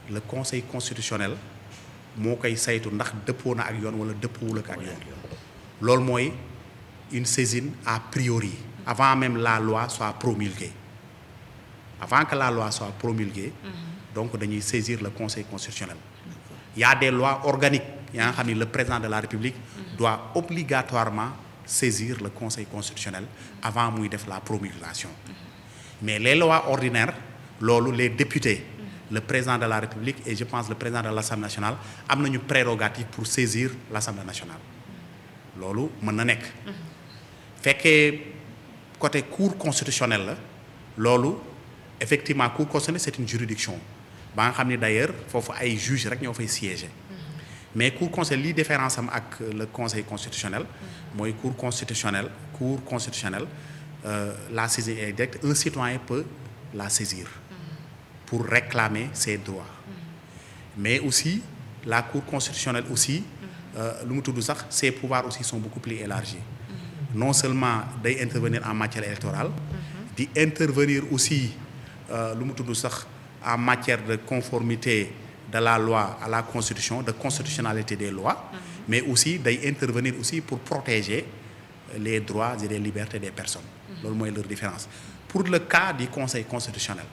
[SPEAKER 4] le Conseil constitutionnel moo koy saytu ndax dëppoo na ak yoon wala dëppoowul ak yoon loolu mooy une saisine a priori avant même la loi soit promulguée avant que la loi soit promulguée donc dañuy saisir le Conseil constitutionnel. Il y a des lois organiques yaa nga xam ni le président de la République doit obligatoirement saisir le Conseil constitutionnel avant muy def la promulgation mais les lois ordinaires loolu les députés le président de la République et je pense le président de l'Assemblée nationale am nañu prérogative pour saisir l'Assemblée nationale loolu mën na nekk fekkee côté Cour constitutionnelle la loolu effectivement Cour constitutionnelle c'est une juridiction ba nga xam ni d'ailleurs foofu ay juges rek ñoo fay siéger mais Cour constitutionnelle li différence am ak le Conseil constitutionnel mooy Cour constitutionnelle la saisie est directe un citoyen peut la saisir pour réclamer ses droits mais aussi la Cour constitutionnelle aussi lu mu tudd sax ses pouvoirs aussi sont beaucoup plus élargis non seulement day intervenir en matière électorale di intervenir aussi lu mu tudd sax en matière de conformité de la loi à la constitution de constitutionnalité des lois mais aussi day intervenir aussi pour protéger les droits et les libertés des personnes loolu mooy leur différence pour le cas du Conseil constitutionnel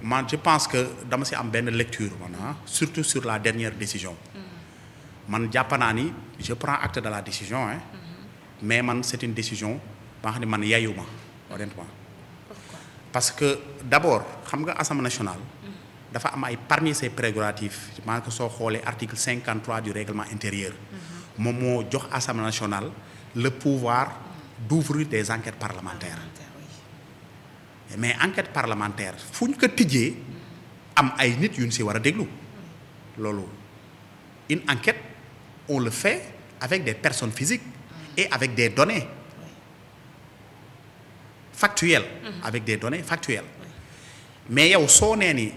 [SPEAKER 4] man je pense que dama ci am benn lecture man surtout sur la dernière décision man jàpp naa ni je prends acte de la décision mais man c'est une décision ba nga xam ne man yayuma honnêtement.
[SPEAKER 3] Pourquoi?
[SPEAKER 4] Parce que d'abord xam nga Assemblée nationale dafa am ay parmi ses prérogatives maanaam que soo xoolee article 53 du règlement intérieur moom moo jox Assemblée nationale le pouvoir d'ouvrir des enquêtes parlementaires. Mais enquête parlementaire fu ñu ko tijjee am ay nit yu ñu si war a déglu loolu une enquête on le fait avec des personnes physiques et avec des données factuelles. Avec des données factuelles. Mais yow soo nee ni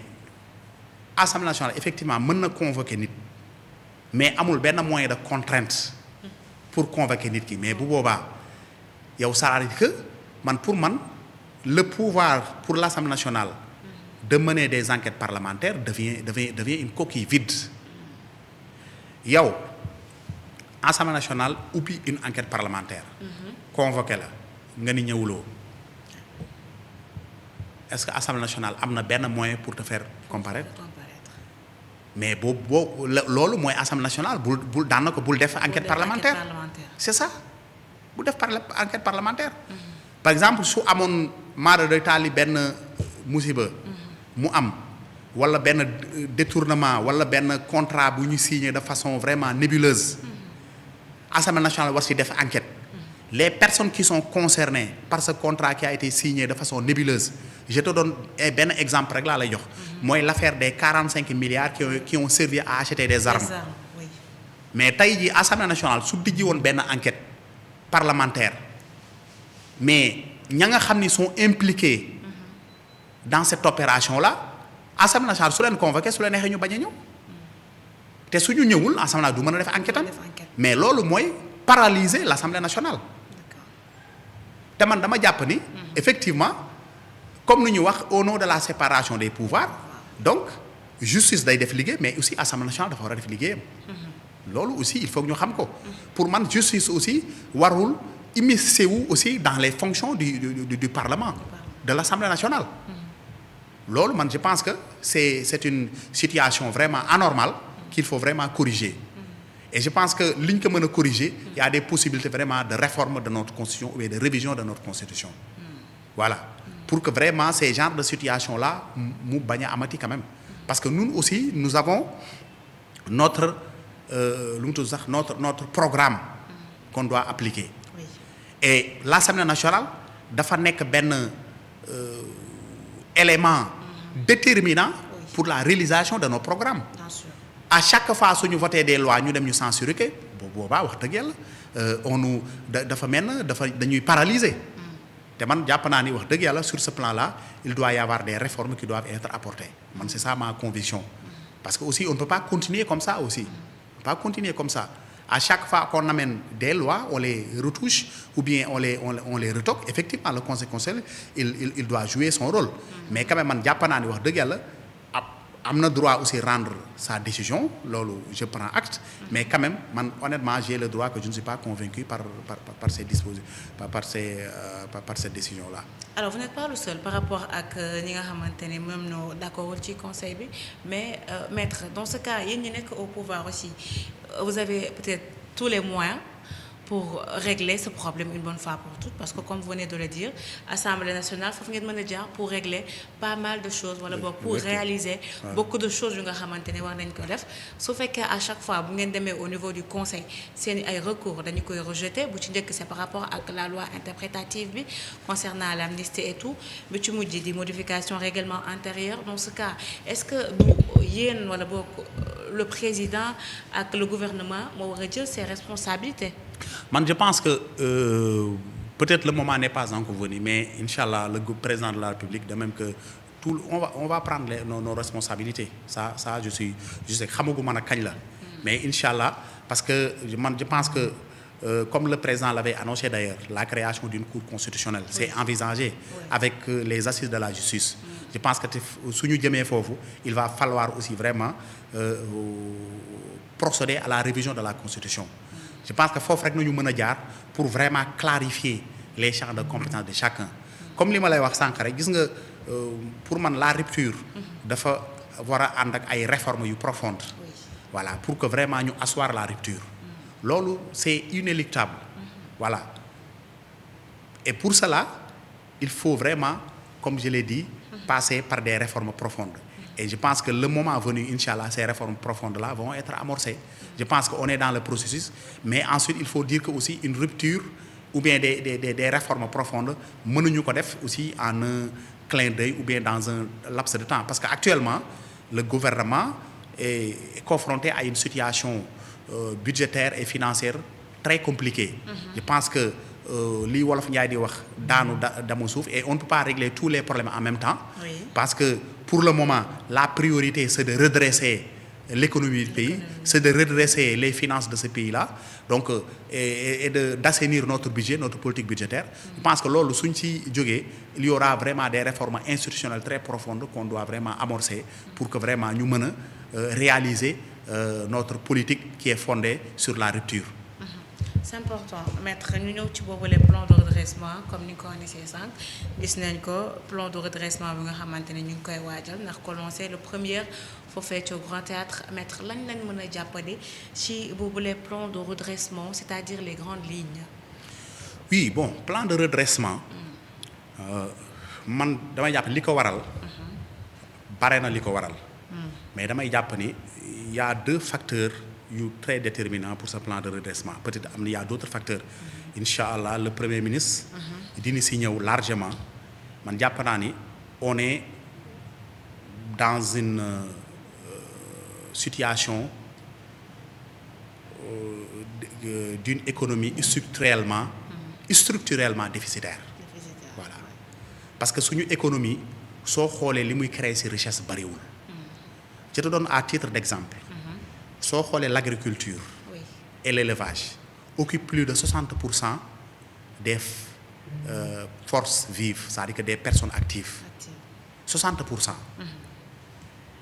[SPEAKER 4] Assemblée nationale effectivement mën na convoquer nit mais amul benn moyen de contrainte pour convoquer nit ki mais bu boobaa yow ça veut dire que pour man le pouvoir pour l'Assemblée nationale de mener des enquêtes parlementaires devient une coquille vide. Yow Assemblée nationale ubbi une enquête parlementaire. Convoqué la nga ni ñëwuloo. Est-ce que Assemblée nationale am na benn moyen pour te faire comparaître? Mais loolu mooy Assemblée nationale bul daan na ko bul def enquête parlementaire. C'est ça bu def enquête parlementaire. Par exemple su amoon maara de taali benn musiba mu am wala benn détournement wala benn contrat bu ñu signé de façon vraiment nébuleuse Assemblée nationale war si def enquête. Les personnes qui sont concernées par ce contrat qui a été signé de façon nébuleuse je te donne benn exemple rek laa lay jox mooy l'affaire des 45 milliards qui ont servi à acheter des armes.
[SPEAKER 3] Oui.
[SPEAKER 4] Mais tey jii Assemblée nationale su dijji woon benn enquête parlementaire mais ña nga xam ni sont impliqués dans cette opération là Assemblée nationale su leen convoqué su leen neexee ñu bañ a ñëw te su ñu ñëwul Assemblée du mën a def enquête am mais loolu mooy paralyser l'Assemblée nationale. Te man dama jàpp ni effectivement comme ni ñu wax au nom de la séparation des pouvoirs donc justice day def liggéey mais aussi Assemblée nationale dafa war a def liggéeyam. Loolu aussi il faut que ñu xam ko. Pour man justice aussi warul immiscer wu aussi dans les fonctions du Parlement de l'Assemblée nationale. Loolu man je pense que c'est une situation vraiment anormale qu'il faut vraiment corriger. Et je pense que li ñu ko mën a corriger il y a des possibilités vraiment de réforme de notre constitution ou de révision de notre constitution. Voilà pour que vraiment ces genres de situations là mu bañ a amati quand même parce que nous aussi nous avons notre lu mu tudd sax notre programme qu'on doit appliquer.
[SPEAKER 3] Oui.
[SPEAKER 4] Et l'Assemblée nationale dafa nekk benn élément déterminant pour la réalisation de nos programmes.
[SPEAKER 3] Bien sûr.
[SPEAKER 4] À chaque fois suñu voté des lois ñu dem ñu censurer que boobaa wax dëgg yàlla on nous dafa mel dañuy paralyser. Te man jàpp naa ni wax dëgg yàlla sur ce plan-là il doit y avoir des réformes qui doivent être apportées man c'est ça ma conviction. Parce que aussi on ne peut pas continuer comme ça aussi. On ne peut pas continuer comme ça. À chaque fois qu'on amène des lois on les retouche ou bien on les retoque effectivement le Conseil constitutionnel il doit jouer son rôle. Mais quand même man jàpp naa ni wax dëgg yàlla am na droit aussi rendre sa décision loolu je prends acte mais quand même man honnêtement j'ai le droit que je ne suis pas convaincu par ces dispositions par cette décision là.
[SPEAKER 3] Alors vous n'êtes pas le seul par rapport ak ñi nga xamante ne même ñoo d'accord ci conseil bi mais maître dans ce cas yéen ñi nekk au pouvoir aussi vous avez peut-être tous les moyens pour régler ce problème une bonne fois pour toutes parce que comme vous venez de le dire Assemblée nationale foofu ngeen mën a jaar pour régler pas mal de choses wala boog pour réaliser beaucoup de choses yu nga xamante ne war nañ ko def su fekkee à chaque fois bu ngeen demee au niveau du conseil seen ay recours dañu koy rejeter bu ci njëkk c'est par rapport ak la loi interprétative bi concernant l'amnistie et tout bi ci mujj di modification règlement intérieur dans ce cas est-ce que yéen wala boog le président ak le gouvernement moo war a jël ses responsabilités.
[SPEAKER 4] Man je pense que peut-être le moment n'est pas encore venu mais inchallah le président de la République de même que on va prendre nos responsabilités ça je sais xamaguma nag kañ la mais inchallah parce que man je pense que comme le président l'avait annoncé d'ailleurs la création d'une cour constitutionnelle c'est envisagé avec les assises de la justice. Je pense que suñu jëmee foofu il va falloir aussi vraiment procéder à la révision de la constitution. Je pense que foofu rek nañu mën a jaar pour vraiment clarifier les champs de compétence de chacun. Comme li ma lay wax sànq rek gis nga pour man la rupture dafa war a ànd ak ay réformes yu profondes. Voilà pour que vraiment ñu asseoir la rupture. Loolu c'est inéluctable. Voilà Et pour cela, il faut vraiment, comme je l'ai dit, passer par des réformes profondes. Et je pense que le moment venu, Inch'Allah, ces réformes profondes-là vont être amorcées. Je pense qu'on est dans le processus, mais ensuite, il faut dire que aussi une rupture ou bien des réformes profondes, mënuñu ko def aussi en un clin d'œil ou bien dans un laps de temps. Parce qu'actuellement, le gouvernement est confronté à une situation budgétaire et financière très compliquée. Je pense que li wolof Njaay di wax daanu damu suuf et on ne peut pas régler tous les problèmes en même temps.
[SPEAKER 3] Oui.
[SPEAKER 4] Parce que pour le moment, la priorité c'est de redresser l'économie du pays, c'est de redresser les finances de ce pays-là, donc et d'assainir notre budget, notre politique budgétaire. Je pense que loolu suñ ci jógee il y aura vraiment des réformes institutionnelles très profondes qu'on doit vraiment amorcer pour que vraiment ñu mën a réaliser notre politique qui est fondée sur la rupture.
[SPEAKER 3] C'est important maître ñu ñëw ci boobu les plans de redressement comme ni nga ko waxee sànq gis nañ ko plan de redressement bi nga xamante ne ñu ngi koy waajal ndax ko lancé le premier foofee ci Grand Théâtre maître lañ mën a jàppale ci boobu les plans de redressement c'est-à-dire les grandes lignes.
[SPEAKER 4] Oui bon plan de redressement man damay jàpp li ko waral bare na li ko waral mais damay jàpp ni il y a deux facteurs yu très déterminant pour ce plan de redressement peut-être am na y a d'autres facteurs Inch'Allah le premier ministre dina si ñëw largement man jàpp naa ni on est dans une situation d'une économie structurellement déficitaire. Voilà parce que suñu économie soo xoolee li muy créer ci richesse bariwul. Je te donne à titre d'exemple. Soo xoolee l'agriculture et l'élevage occupent plus de 60% des forces vives, c'est-à-dire que des personnes actives. 60%.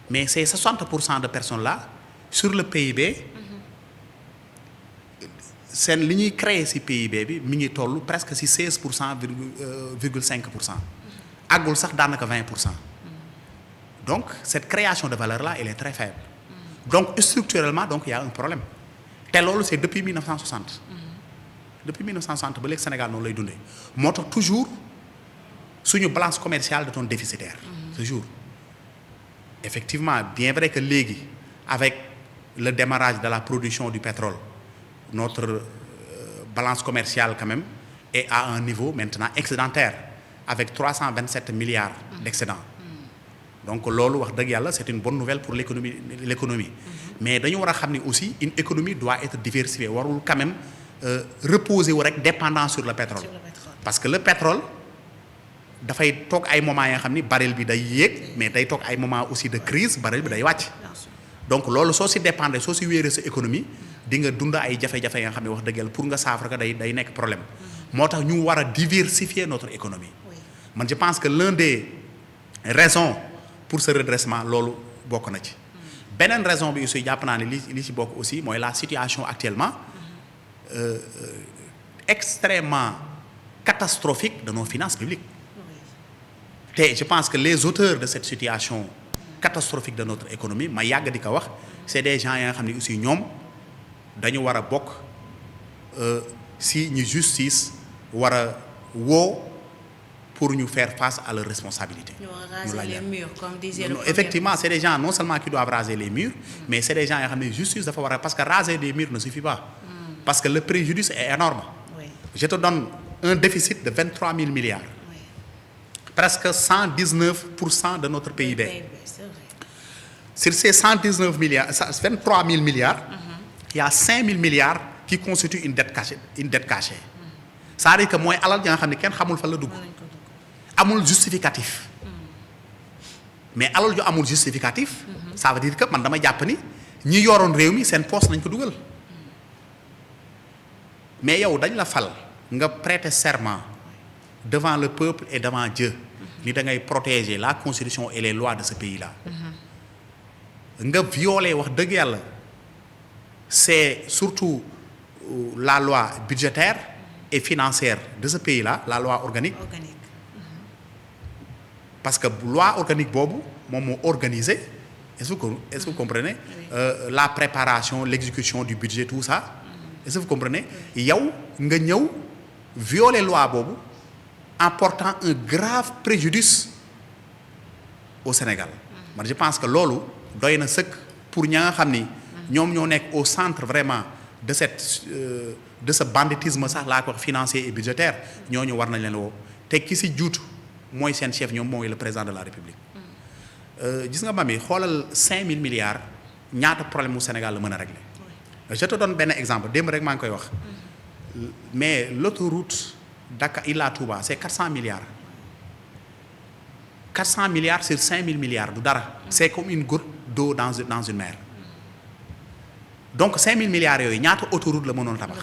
[SPEAKER 4] Mais ces 60% de personnes-là, sur le PIB, seen li ñuy créer ci PIB bi mi ngi toll presque ci 16,5%. àggul sax daanaka 20%. Donc cette création de valeur-là, elle est très faible. Donc structurellement donc il y a un problème te loolu c'est depuis 1960. Depuis 1960 ba léegi Sénégal noonu lay dundee moo tax toujours suñu balance commerciale da doon déficitaire. Toujours effectivement bien vrai que léegi avec le démarrage de la production du pétrole notre balance commerciale quand même est à un niveau maintenant excédentaire avec 327 milliards d'excédent. Donc loolu wax dëgg yàlla c'est une bonne nouvelle pour l'économie. Mais dañu war a xam ni aussi une économie doit être diversifiée warul quand même reposer wu rek dépendant sur le pétrole. Parce que le pétrole dafay toog ay moments yoo xam ni baril bi day yéeg mais day toog ay moments aussi de crise baril bi day wàcc. Donc loolu soo si dépendre soo si wéeree sa économie di nga dund ay jafe-jafe yoo xam ne wax dëgg yàlla pour nga saafara ko day nekk problème. Moo tax ñu war a diversifier notre économie. Man je pense que l'un des raisons pour ce redressement loolu bokk na ci. Beneen raison bi aussi jàpp naa ne li ci bokk aussi mooy la situation actuellement extrêmement catastrophique de nos finances publiques. te je pense que les auteurs de cette situation catastrophique de notre économie ma yàgg di ko wax c'est des gens yi nga xam ne aussi ñoom dañu war a bokk si ñu justice war a woo pour ñu faire face à leurs responsabilités.
[SPEAKER 3] Ñu raser les murs comme disait le
[SPEAKER 4] effectivement c'est des gens non seulement qui doivent raser les murs mais c'est des gens yoo xam ne justice dafa war a parce que raser des murs ne suffit pas. Parce que le préjudice est énorme. Je te donne un déficit de 23 000 milliards. Presque 119% de notre PIB. Sur ces 119 milliards, 23 000 milliards, il y a 5 000 milliards qui constituent une dette cachée. Ça veut dire que mooy alal ja nga xam ne kenn xamul fa la dugg. Amul justificatif. Mais alal ju amul justificatif. Ça veut dire que man dama jàpp ni ñi yoroon réew mi seen poste nañ ko dugal. Mais yow dañ la fal nga prêter serment devant le peuple et devant Dieu. Ni da ngay protéger la constitution et les lois de ce pays-là. Nga violer wax dëgg yàlla c'est surtout la loi budgétaire et financière de ce pays-là, la loi organique. Parce que loi organique boobu moom moo organisé est-ce que vous comprenez la préparation, l'exécution du budget, tout ça. Est-ce que vous comprenez yow nga ñëw violer loi boobu en portant un grave préjudice au Sénégal. man je pense que loolu doy na sëkk pour ña nga xam ni ñoom ñoo nekk au centre vraiment de ce banditisme sax laa ko wax financier et budgétaire ñooñu war nañ leen woo te ki si juutu mooy seen chef ñoom mooy le président de la République. gis nga mami xoolal 5000 milliards ñaata problème mu Sénégal la mën a régler. je te donne benn exemple démb rek maa ngi koy wax mais l'autoroute Dakar Ila Touba c'est 400 milliards. 400 milliards sur 5000 milliards du dara. c'est comme une goutte d'eau dans une mer. donc 5000 milliards yooyu ñaata autoroute la mënoon tabax.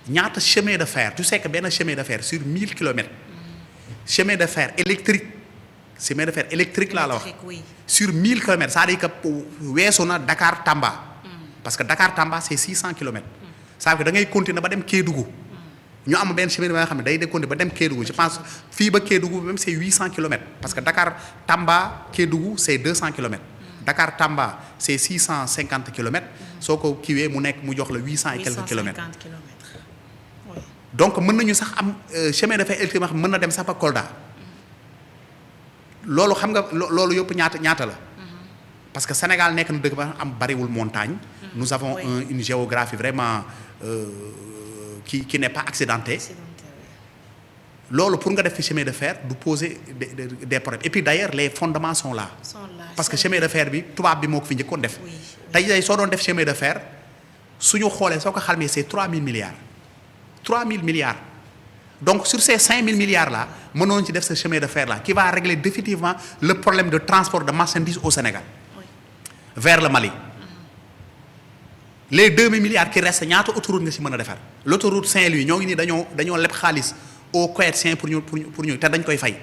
[SPEAKER 4] ñaata chemin de fer tu sais que benn chemin de fer sur 1000 kilomètres. chemin de fer électrique laa la wax. sur 1000 kilomètres c'est-à-dire que weesu na Dakar Tamba. parce que Dakar Tamba c'est 600 kilomètres. ça veut dire que da ngay continuer ba dem Kédougou. ñu am benn chemin ba nga xam ne day continuer ba dem Kédougou je pense fii ba Kédougou même c'est 800 kilomètres parce que Dakar Tamba Kédougou c'est 200 kilomètres. Dakar Tamba c'est 650 kilomètres. soo ko kiiwee mu nekk mu jox la 800 et quelques kilomètres.
[SPEAKER 3] Oui.
[SPEAKER 4] donc mën nañu sax am chemin de fer électrique ma xam mën na dem sax ba Kolda. loolu xam nga loolu yëpp ñaata la. parce que Sénégal nekk na dëkk ba am bariwul montagne. nous avons une géographie vraiment qui n'est pas accidentée. loolu pour nga def fi chemin de fer du poser des problèmes et puis d'ailleurs les fondements sont là. parce que chemin de fer bi tubaab bi moo ko fi njëkkoon def. tey soo doon def chemin de fer suñu xoolee soo ko xalmee c'est 3000 milliards. 3000 milliards donc sur ces 5000 milliards là mënoon ci def ce chemin de fer là qui va régler définitivement le problème de transport de marchandises au Sénégal. vers le Mali. les 2000 milliards qui restent ñaata autoroute nga ci mën a defar. l'autoroute Saint-Louis ñoo ngi nii dañoo leb xaalis au Coëtien pour ñu te dañ koy fay.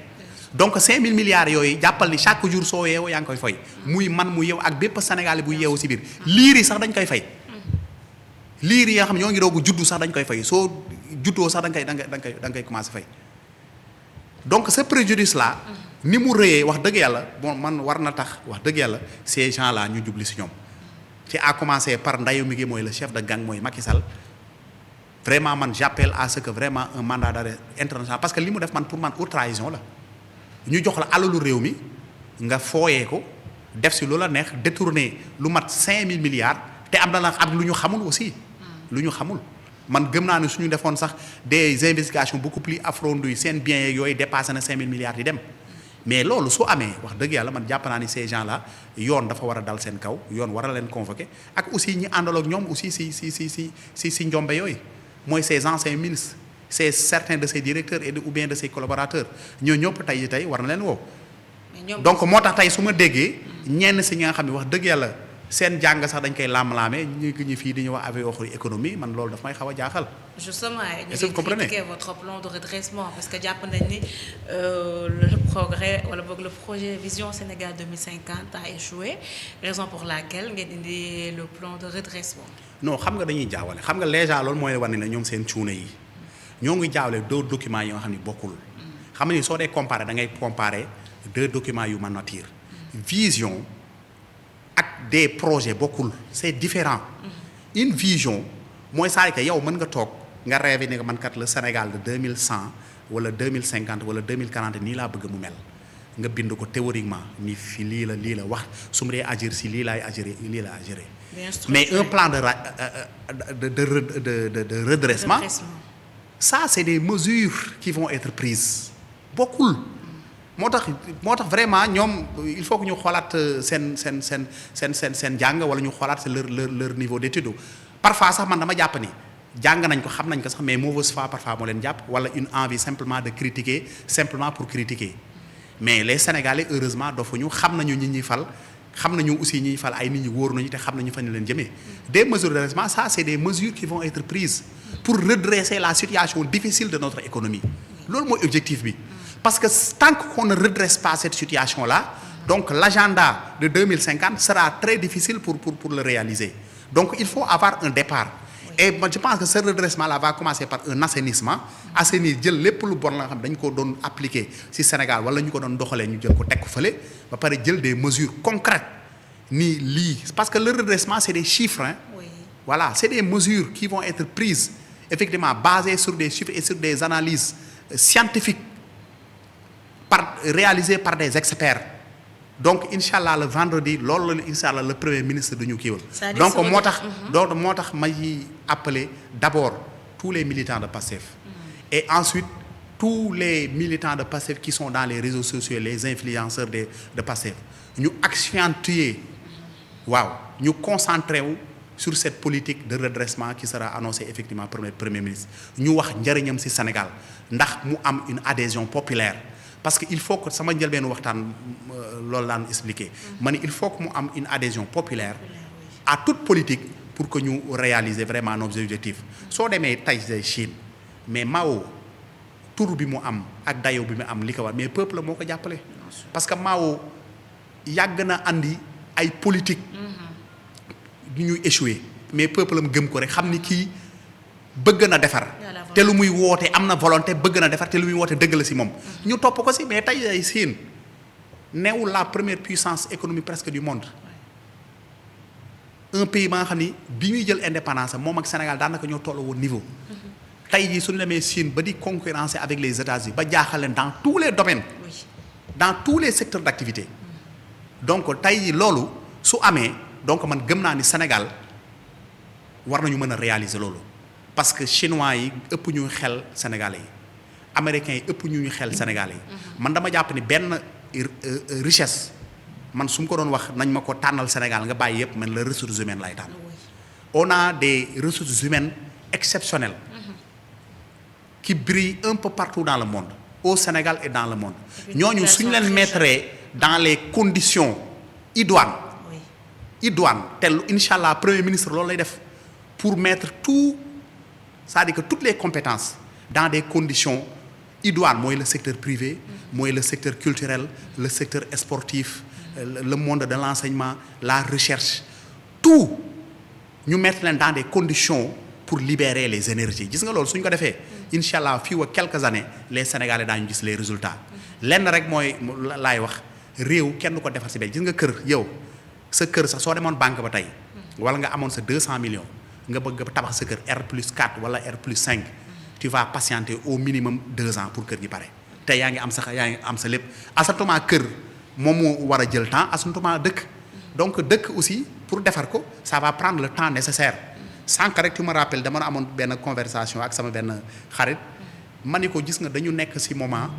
[SPEAKER 4] donc 5000 milliards yooyu jàppal ni chaque jour soo yeewoo yaa ngi koy fay. muy man mu yeewu ak bépp Sénégalais bu yeewu ci biir. liir yi sax dañ koy fay. liir yi nga xam ñoo ngi doog juddu sax dañ koy fay soo juddoo sax da nga koy commencer fay. donc ce préjudice là. ni mu rëyee wax dëgg yàlla bon man war na tax wax dëgg yàlla ces gens là ñu jubli ci ñoom. ci à commencer par Ndaye Migué mooy le chef de gang mooy Macky Sall vraiment man j'appelle à ce que vraiment un mandat d'arrêt international parce que li mu def man pour man haute trahison la ñu jox la alalu réew mi nga fooyee ko def ci lu la neex détourner lu mat 5000 milliards te am na la am lu ñu xamul aussi. lu ñu xamul man gëm naa ne suñu defoon sax des investigations beaucoup plus approfondies seen biens yeeg yooyu dépassé na 5000 milliards yi dem. mais loolu su amee wax dëgg yàlla man jàpp naa ni ces gens là yoon dafa war a dal seen kaw yoon war a leen convoquer ak aussi ñi àndal ak ñoom aussi si njombe yooyu mooy ces anciens ministres c'est certains de ces directeurs et ou bien de ces collaborateurs ñoo ñëpp tey war na leen woo. donc moo tax tey su ma déggee ñenn si ñi nga xam ne wax dëgg yàlla seen jàng sax dañ koy laam-laamee ñu fii di ñu wax avec waxu économie man loolu daf may xaw a jaaxal.
[SPEAKER 3] justement
[SPEAKER 4] est-ce que vous comprenez?
[SPEAKER 3] critiquer votre plan de redressement parce que jàpp nañ ni le progrès wala boog le projet Vision Sénégal 2050 a échoué raison pour laquelle ngeen indi le plan de redressement.
[SPEAKER 4] non xam nga dañuy jaawale xam nga déjà loolu mooy wane ne ñoom seen cuune yi ñoo ngi jaawale deux documents yi nga xam ne bokkul. xam nga ni soo dee comparer da ngay comparer deux documents yu man nature. vision ak des projets bokkul c'est différent. une vision mooy saa que yow mën nga toog nga rêvé ne man kat le Sénégal de 2100 wala 2050 wala 2040 nii laa bëgg mu mel nga bind ko théoriquement ni fi lii la wax su ma dee agir si lii laay agiré lii laa agiré. mais un plan de redressement ça c'est des mesures qui vont être prises bokkul. moo tax vraiment ñoom il faut que ñu xoolaat seen jàng wala ñu xoolaat leur niveau d'étude parfois sax man dama jàpp ni jàng nañ ko xam nañ ko sax mais mauvaise foi parfois moo leen jàpp wala une envie simplement de critiquer simplement pour critiquer mais les Sénégalais heureusement dofuñu xam nañu ñi ñuy fal xam nañu aussi ñi ñuy fal ay nit ñi wóor nañu te xam nañu fa ñu leen jëmee des mesures de redressement ça c'est des mesures qui vont être prises pour redresser la situation difficile de notre économie loolu mooy objectif bi. parce que tant qu'on ne redresse pas cette situation-là donc l'agenda de 2050 sera très difficile pour le réaliser donc il faut avoir un départ et moi je pense que ce redressement-là va commencer par un assainissement assainir jël lépp lu bon la nga xam dañ ko doon appliquer ci Sénégal wala ñu ko doon doxalee ñu jël ko teg ko fële ba pare jël des mesures concrètes ni lii parce que le redressement c'est des chiffres hein.
[SPEAKER 3] Oui.
[SPEAKER 4] Voilà c'est des mesures qui vont être prises effectivement basées sur des chiffres et sur des analyses scientifiques réalisé par des experts donc incha allah le vendredi loolu la incha allah le premier ministre du ñu kiiwal. donc moo tax may appeler d'abord tous les militants de Pastef. et ensuite tous les militants de Pastef qui sont dans les réseaux sociaux les influenceurs de Pastef ñu accentuer ñu concentrer wu sur cette politique de redressement qui sera annoncée effectivement premier ministre ñu wax njëriñam ci Sénégal ndax mu am une adhésion populaire parce que il faut que sama njëlbeenu waxtaan loolu daan expliquer ma ni il faut que mu am une adhésion populaire à toute politique pour que ñu réaliser vraiment nos objectifs soo demee tey Chine mais Mao tur bi mu am ak dayo bi mu am li ko war mais peuple moo ko jàppale parce que Mao yàgg na andi ay politique du ñuy échouer mais peuple am gëm ko rek xam ni kii bëgg na defar te lu muy woote am na volonté bëgg na defar te lu muy woote dëgg la ci moom ñu topp ko ci mais tey ay Chine neewul la première puissance économique presque du monde un pays ba nga xam ni bi muy jël indépendance moom ak Sénégal daanaka ñoo toll woon niveau tey jii suñu demee Chine ba di concurrencer avec les États-Unis ba jaaxal leen dans tous les domaines dans tous les secteurs d'activité donc tey jii loolu su amee donc man gëm naa ni Sénégal war nañu mën a réaliser loolu parce que chinois yi ëpp ñu xel sénégalais yi américains yi ëpp ñu xel sénégalais yi man dama jàpp ni benn richesse man su ma ko doon wax nañ ma ko tànnal Sénégal nga bàyyi yëpp man la ressources humaines lay tànn on a des ressources humaines exceptionnelles qui brillent un peu partout dans le monde au Sénégal et dans le monde ñooñu suñu leen mettre dans les conditions idoines te incha allah premier ministre loolu lay def pour mettre tout c'est-à-dire que toutes les compétences dans des conditions idoines mooy le secteur privé mooy le secteur culturel le secteur sportif le monde de l'enseignement la recherche tout ñu mettre leen dans des conditions pour libérer les énergies gis nga loolu suñ ko defee incha allah fii wa quelques années les Sénégalais daañu gis les résultats lenn rek mooy laay wax réew kenn du ko defar ci benn gis nga kër yow sa kër sax soo demoon banque ba tey wala nga amoon sa 200 millions nga bëgg tabax sa kër R+4 wala R+5 tu vas patienter au minimum 2 ans pour kër gi pare te yaa ngi am sa lépp asantuma kër moom moo war a jël temps asantuma dëkk donc dëkk aussi pour defar ko ça va prendre le temps nécessaire sànq rek tu me rappelles dama amoon benn conversation ak sama benn xarit ma ni ko gis nga dañu nekk ci moment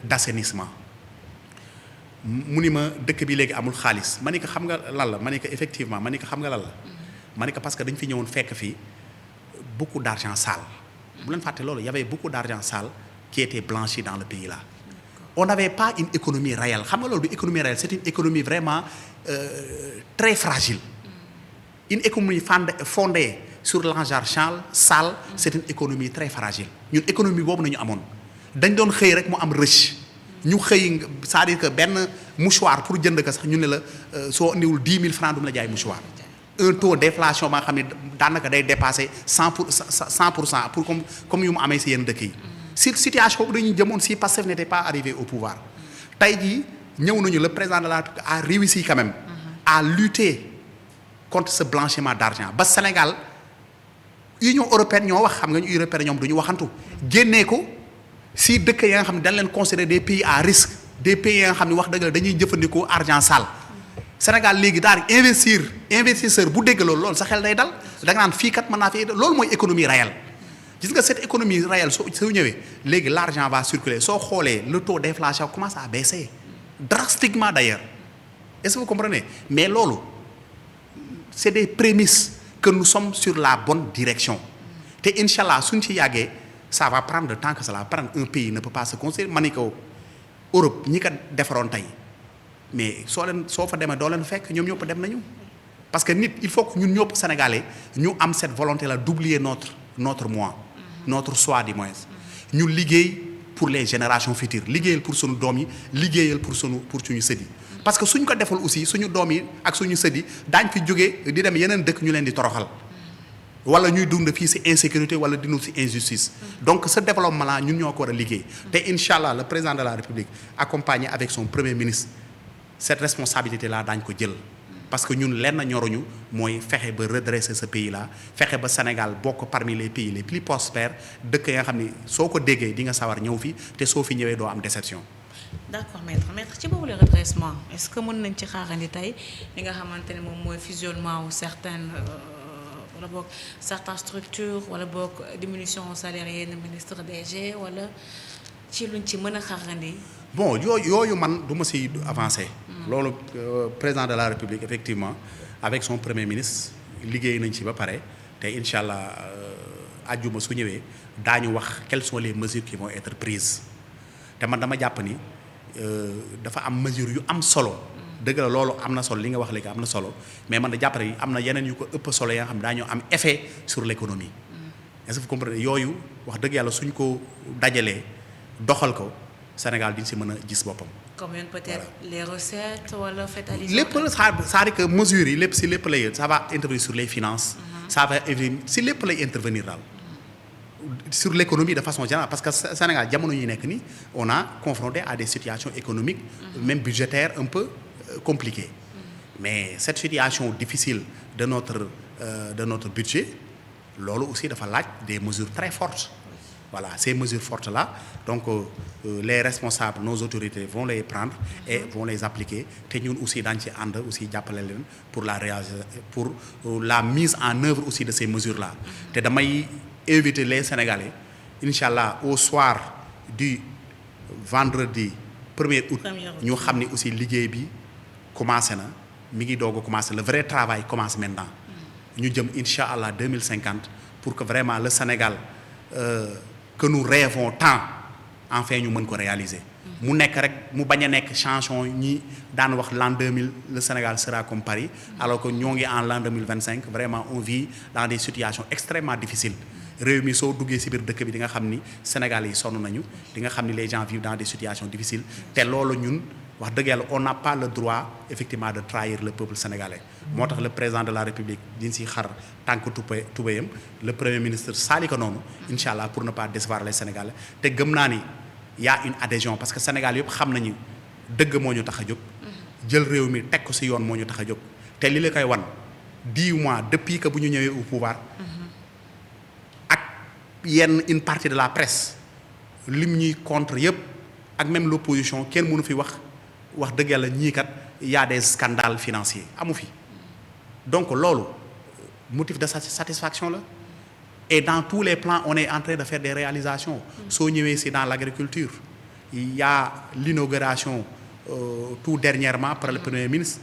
[SPEAKER 4] d'assainissement mu ni ma dëkk bi léegi amul xaalis ma ni ko xam nga lan la ma ni ko effectivement ma ni ko xam nga lan la ma ni ko parce que dañ fi ñëwoon fekk fii beaucoup d'argent sale bu leen fàtte loolu y avait beaucoup d'argent sale qui était blanchi dans le pays là on n'avait pas une économie réelle xam nga loolu du économie réelle c'est une économie vraiment très fragile une économie fondée sur l'argent sale c'est une économie très fragile ñun économie boobu nañu amoon dañ doon xëy rek mu am rëcc ñu xëy c'est-à-dire que benn mouchoir pour jënd ko sax ñu ne la soo indiwul 10 000 francs du ma la jaay mouchoir un taux d'inflation ba nga xam ne daanaka day dépasser 100% pour comme yu mu amee si yenn dëkk yi si situation boobu dañuy jëmoon si Pastef n'était pas arrivé au pouvoir tey jii ñëw nañu le président de la République a réussi quand même à lutter contre ce blanchiment d'argent ba Sénégal Union européenne ñoo wax xam nga ñu européenne ñoom du ñu waxantu génnee ko si dëkk ya nga xam ne dañ leen considérer des pays à risque des pays ya nga xam ne wax dëgg la dañuy jëfandikoo argent sale Sénégal léegi daal investisseur bu dégg loolu sa xel day dal da nga naan fii kat mën naa fi loolu mooy économie réelle gis nga cette économie réelle soo ñëwee léegi l'argent va circuler soo xoolee le taux d'inflation commence à baisser drastiquement d'ailleurs est-ce que vous comprenez mais loolu c'est des prémices que nous sommes sur la bonne direction te inchallah suñ ci yàggee ça va prendre le temps que ça va prendre un pays ne peut pas se construire ma ni ko Europe ñi ko defaroon tey mais soo fa demee doo leen fekk ñoom ñëpp dem nañu parce que nit il faut que ñun ñëpp sénégalais ñu am cette volonté là d'oublier notre moi notre soi du moins ñu liggéey pour les générations futures liggéeyal pour suñu doom yi liggéeyal pour suñu sët yi parce que suñ ko deful aussi suñu doom yi ak suñu sët yi daañ fi jógee di dem yeneen dëkk ñu leen di toroxal wala ñuy dund fii ci insécurité wala di dund ci injustice donc ce développement là ñun ñoo ko war a liggéey te incha allah le président de la République accompagné avec son premier ministre cette responsabilité là daañ ko jël parce que ñun lenn ñoruñu mooy fexe ba redresser ce pays là fexe ba Sénégal bokk parmi les pays les plus prospères dëkk ya nga xam ni soo ko déggee di nga sawar ñëw fi te soo fi ñëwee doo am déception
[SPEAKER 3] d'accord maître ci boobu le redressement est-ce que mën nañ ci xaarandi tey li nga xamante ne moom mooy fusionnement wu certaines wala boog certaines structures wala boog diminution salaire yenn ministre DG wala ci luñ ci mën a xaarandi.
[SPEAKER 4] bon yooyu man du ma si avancé. loolu président de la République effectivement avec son premier ministre liggéey nañ ci ba pare te incha allah àjjuma su ñëwee daañu wax quelles sont les mesures qui vont être prises te man dama jàpp ni dafa am mesure yu am solo. dëgg la loolu am na solo li nga wax léegi am na solo mais man da jàpp ne am na yeneen yu ko ëpp solo ya nga xam ne daañoo am effet sur l'économie. est-ce que vous comprenez yooyu wax dëgg yàlla suñ ko dajalee doxal ko Sénégal diñ si mën a gis boppam.
[SPEAKER 3] comme peut-être les recettes wala fait allusion.
[SPEAKER 4] lépp c'est-à-dire que mesures yi lépp si lépp lay ça va intervenir sur les finances. ça va si lépp lay intervenir daal. sur l'économie de façon générale parce que Sénégal jamono yi nekk nii on a confronté à des situations économiques. même budgétaires un peu compliquées. mais cette situation difficile de notre budget loolu aussi dafa laaj des mesures très fortes. voilà ces mesures fortes là donc les responsables nos autorités vont les prendre et vont les appliquer te ñun aussi daañu ci ànd aussi jàppale leen pour la mise en œuvre aussi de ces mesures là te damay inviter les Sénégalais incha allah au soir du vendredi 1er août ñu xam ni aussi liggéey bi commencé na mi ngi doog a commencé le vrai travail commence maintenant ñu jëm incha allah 2050 pour que vraiment le Sénégal que nous rêvons tant enfin ñu mën ko réaliser. mu nekk rek mu bañ a nekk chanson ñi daan wax l'an 2000 le Sénégal sera comme Paris alors que ñoo ngi en l'an 2025 vraiment on vit dans des situations extrêmement difficiles. réew mi soo duggee ci biir dëkk bi di nga xam ni Sénégal yi sonn nañu di nga xam ni les gens vivent dans des situations difficiles te loolu ñun wax dëgg yàlla on n'a pas le droit effectivement de trahir le peuple sénégalais. moo tax le président de la République diñ ci xar tànk tubéyam le premier ministre saali ko noonu incha allah pour ne pas décevoir les Sénégalais te gëm naa ni y a une adhésion parce que Sénégal yëpp xam nañu dëgg moo ñu tax a jóg. jël réew mi teg ko ci yoon moo ñu tax a jóg te li la koy wan 10 mois depuis que bu ñu ñëwee au pouvoir. yenn une partie de la presse lim ñuy contre yëpp ak même l'opposition kenn mënu fi wax dëgg yàlla ñii kat y a des scandales financiers amu fi donc loolu motif de satisfaction la et dans tous les plans on est en train de faire des réalisations soo ñëwee si dans l'agriculture il y a l'inauguration tout dernièrement par le premier ministre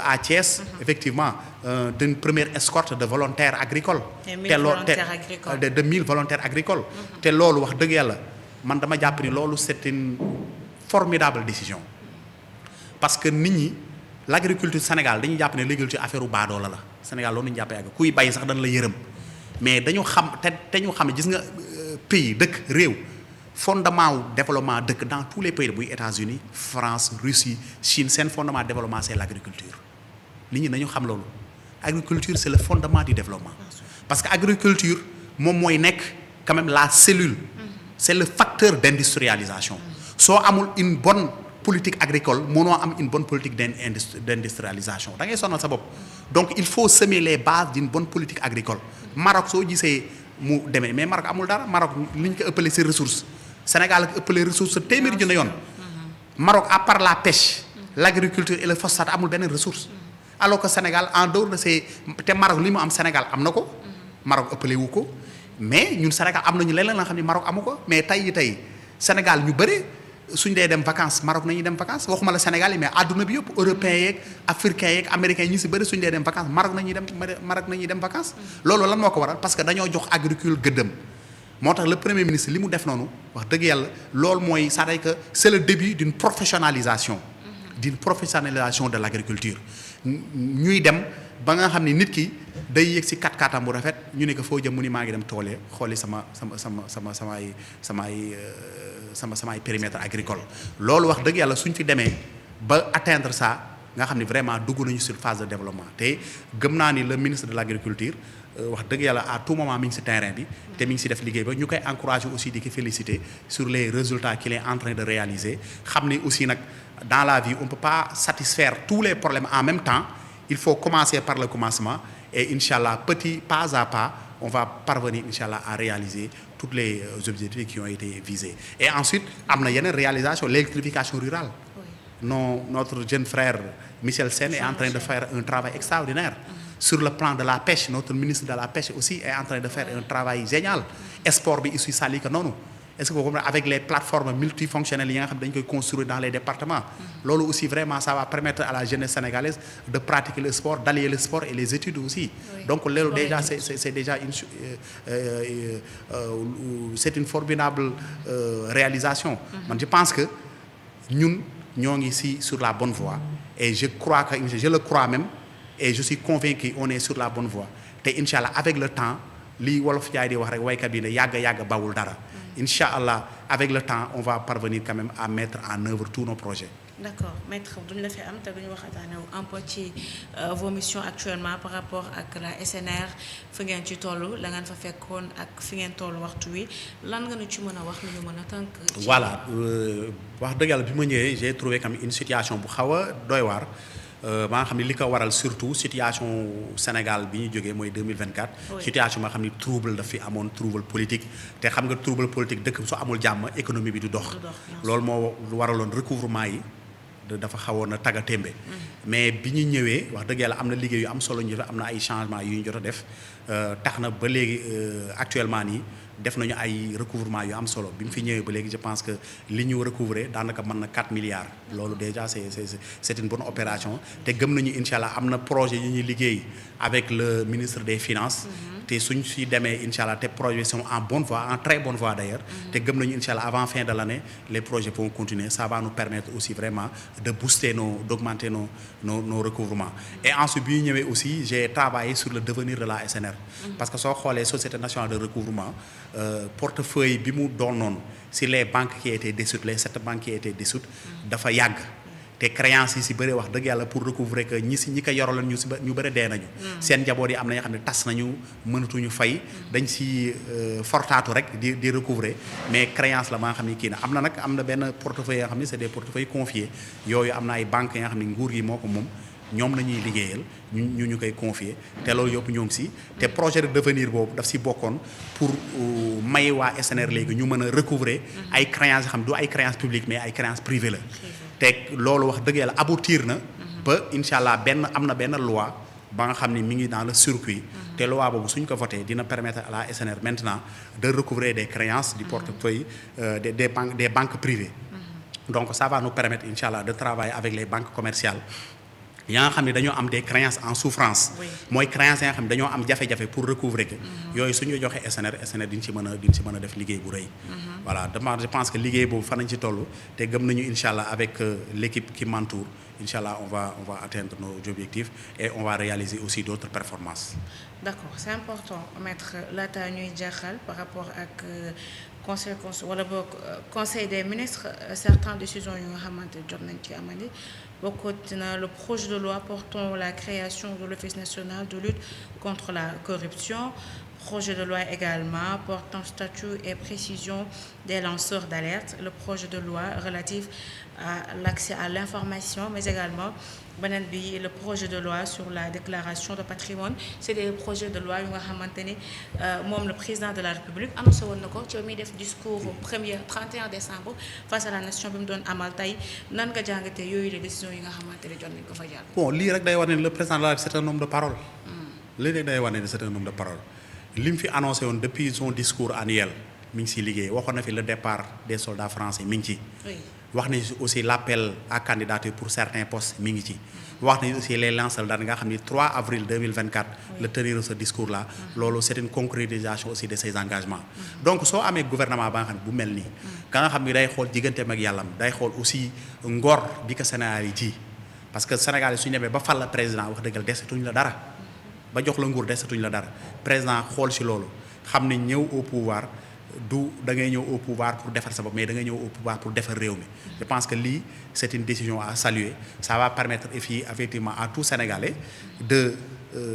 [SPEAKER 4] à Thiès effectivement d'une première escorte de volontaires agricoles de 1000 volontaires agricoles te loolu wax dëgg yàlla man dama jàpp ni loolu c'est une formidable décision parce que nit ñi l'agriculture Sénégal dañuy jàpp ne l'agriculture affaire u baadoola la Sénégal loolu ñu jàppee ak kuy bay sax dañ la yërëm mais dañu xam te ñu xam gis nga pays dëkk réew fondement wu développement dëkk dans tous les pays buy États-Unis France Russie Chine seen fondement de développement c'est l'agriculture nit ñi nañu xam loolu agriculture c'est le fondement du développement parce que agriculture moom mooy nekk quand même la cellule c'est le facteur d'industrialisation soo amul une bonne politique agricole mënoo am une bonne politique d'industrialisation da ngay sonal sa bopp donc il faut semer les bases d'une bonne politique agricole Maroc soo gisee mu demee mais Maroc amul dara Maroc li ñu ko ëppale ses ressources Sénégal ak ëppale ressources téeméeri junni yoon Maroc à part la pêche l'agriculture et le phosphate amul benn ressource alors que Sénégal en dehors de ces te Maroc li mu am Sénégal am na ko Maroc ëppale wu ko mais ñun Sénégal am nañu leneen la nga xam ne Maroc amu ko mais tey Sénégal ñu bëri suñ dee dem vacances Maroc nañuy dem vacances waxuma la Sénégal yi mais adduna bi yëpp européens yeeg africains yeeg américains yi ñu si bëri suñ dee dem vacances Maroc nañuy dem vacances loolu lan moo ko waral parce que dañoo jox agricole gëddëm moo tax le premier ministre li mu def noonu wax dëgg yàlla loolu mooy c'est-à-dire que c'est le début d'une professionnalisation de l'agriculture ñuy dem ba nga xam ne nit ki day yëg si 4x4 am bu rafet ñu ne ko foo jëm mu ni maa ngi dem toolee xooli samay périmètre agricole loolu wax dëgg yàlla suñ fi demee ba atteindre ça nga xam ne vraiment dugg nañu sur phase de développement te gëm naa ni le ministre de l'agriculture wax dëgg yàlla à tout moment mi ngi ci terrain bi te mi ngi ci def liggéey ba ñu koy encourager aussi di ko féliciter sur les résultats qu'il est en train de réaliser xam ni aussi nag dans la vie on peut pas satisfaire tous les problèmes en même temps il faut commencer par le commencement et inchallah petit pas à pas on va parvenir inchallah à réaliser tous les objectifs qui ont été visés. Et ensuite am na yeneen réalisation l'électrification rurale. Non, notre jeune frère Michel Sène est en train de faire un travail extraordinaire. Sur le plan de la pêche, notre ministre de la pêche aussi est en train de faire un travail génial. Sport bi aussi sali que noonu. Est-ce que vous comprenez avec les plateformes multifonctionnelles yi nga xam dañ koy construire dans les départements. Loolu aussi vraiment ça va permettre à la jeunesse sénégalaise de pratiquer le sport, d'allier le sport et les études aussi. Donc loolu déjà c'est déjà c'est une formidable réalisation. Man je pense que ñun ñoo ngi ici sur la bonne voie et je crois que je le crois même et je suis convaincu on est sur la bonne voie te incha allah avec le temps lii wolof jaay di wax rek waykat bi ne yàgg bawul dara incha allah avec le temps on va parvenir quand même à mettre en œuvre tous nos projets.
[SPEAKER 3] D'accord maître duñu la fi am te duñu waxataane un peu ci vos missions actuellement par rapport ak la SNR fi ngeen ci toll la ngeen fa fekkoon ak fi ngeen toll waxtu wi lan nga nu ci mën a wax lu ñu mën a tënk.
[SPEAKER 4] Voilà wax dëgg yàlla bi ma ñëwee j'ai trouvé comme une situation bu xaw a doy waar ba nga xam ne li ko waral surtout situation Sénégal bi ñu jógee mooy 2024. Situation ba nga xam ne trouble daf fi amoon trouble politique te xam nga trouble politique dëkk su amul jàmm économie bi du dox. Loolu moo waraloon recouvrement yi. Dafa xawoon a tagga témbe mais bi ñu ñëwee wax dëgg yàlla am na liggéey yu am solo ñu am na ay changements yu ñu jot a def tax na ba léegi actuellement nii def nañu ay recouvrement yu am solo bi mu fi ñëwee ba léegi je pense que li ñu recouvrer daanaka mën na 4 milliards loolu déjà c'est une bonne opération te gëm nañu incha allah am na projet yu ñuy liggéey avec le ministre des finances te suñ si demee incha allah te projets sont en bonne voie en très bonne voie d'ailleurs te gëm nañu incha allah avant fin de l'année les projets vont continuer ça va nous permettre aussi vraiment de booster d'augmenter nos recouvrements et ensuite bi ñu ñëwee aussi j'ai travaillé sur le devenir de la SNR parce que soo xoolee Société nationale de recouvrement portefeuille bi mu doon noonu si les banques qui étaient dissoutes les 7 banques qui étaient dissoutes dafa yàgg te créances yi si bëri wax dëgg yàlla pour recouvrer que ñi ko yoraloon ñu bëri dee nañu seen njaboot yi am na ñoo xam ne tas nañu mënatuñu fay dañ si fortaatu rek di recouvrer mais créance la maa nga xam ne kii na am na benn portefeuille yoo xam ne c'est des portefeuilles confiés yooyu am na ay banques yoo xam ne nguur gi moo ko moom ñoom la ñuy liggéeyal ñu koy confier te loolu yëpp ñoo ngi si te projet de devenir boobu daf si bokkoon pour may waa SNR léegi ñu mën a recouvrer ay créances yoo xam ne du ay créances publiques mais ay créances privées la te loolu wax dëgg yàlla aboutir na ba incha allah am na benn loi ba nga xam ne mi ngi dans le circuit te loi boobu suñ ko voté dina permettre à la SNR maintenant de recouvrer des créances du portefeuille des banques privées donc ça va nous permettre incha allah de travailler avec les banques commerciales yaa nga xam ne dañoo am des créances en souffrance mooy créances yi nga xam ne dañoo am jafe-jafe pour recouvrer que yooyu suñu joxe SNR diñ ci mën a def liggéey bu rëy voilà je pense que liggéey boobu fan nañ ci toll te gëm nañu incha allah avec l'équipe qui m'entoure incha allah on va atteindre nos objectifs et on va réaliser aussi d'autres performances. D'accord,
[SPEAKER 3] c'est important maître laata ñuy jaaxal par rapport ak conseil des ministres certaines décisions yu nga xamante jot nañ ci amandi bokk na le projet de loi portant la création de l'Office national de lutte contre la corruption, projet de loi également portant statut et précision des lanceurs d'alerte, le projet de loi relatif à l'accès à l'information, mais également beneen bi le projet de loi sur la déclaration de patrimoine. C'est des projets de loi yu nga xamante ni moom le président de la République annoncé woon na ko ci muy def discours au 31 décembre face à la nation bi mu doon amal tey nan nga jàngatee yooyu les décisions yi nga xamante ne jot nañ ko fa jàll.
[SPEAKER 4] Bon lii rek day wane ne le président de la République c'est un homme de parole. lii rek day wane ne c'est un homme de parole. li mu fi annoncé woon depuis son discours annuel mi ngi siy liggéey waxoon na fi le départ des soldats français mi ngi ci. wax nañu aussi l'appel à candidature pour certains postes mi ngi ci. wax nañu aussi les lanceurs d'alerte nga xam ni 3 avril 2024 le tenir ce discours là loolu c'est une concrétisation aussi de ses engagements. donc soo amee gouvernement ba nga xam ne bu mel nii. ka nga xam ni day xool digganteem ak yàllam day xool aussi ngor bi ko Sénégal yi ji parce que Sénégal yi suñu demee ba fal la président wax dëggal desetuñ la dara ba jox la nguur desetuñ la dara président xool ci loolu xam ne ñëw au pouvoir. du da ngay ñëw au pouvoir pour defar sa bopp mais da ngay ñëw au pouvoir pour defar réew mi je pense que lii c'est une décision à saluer ça va permettre effectivement à tout Sénégalais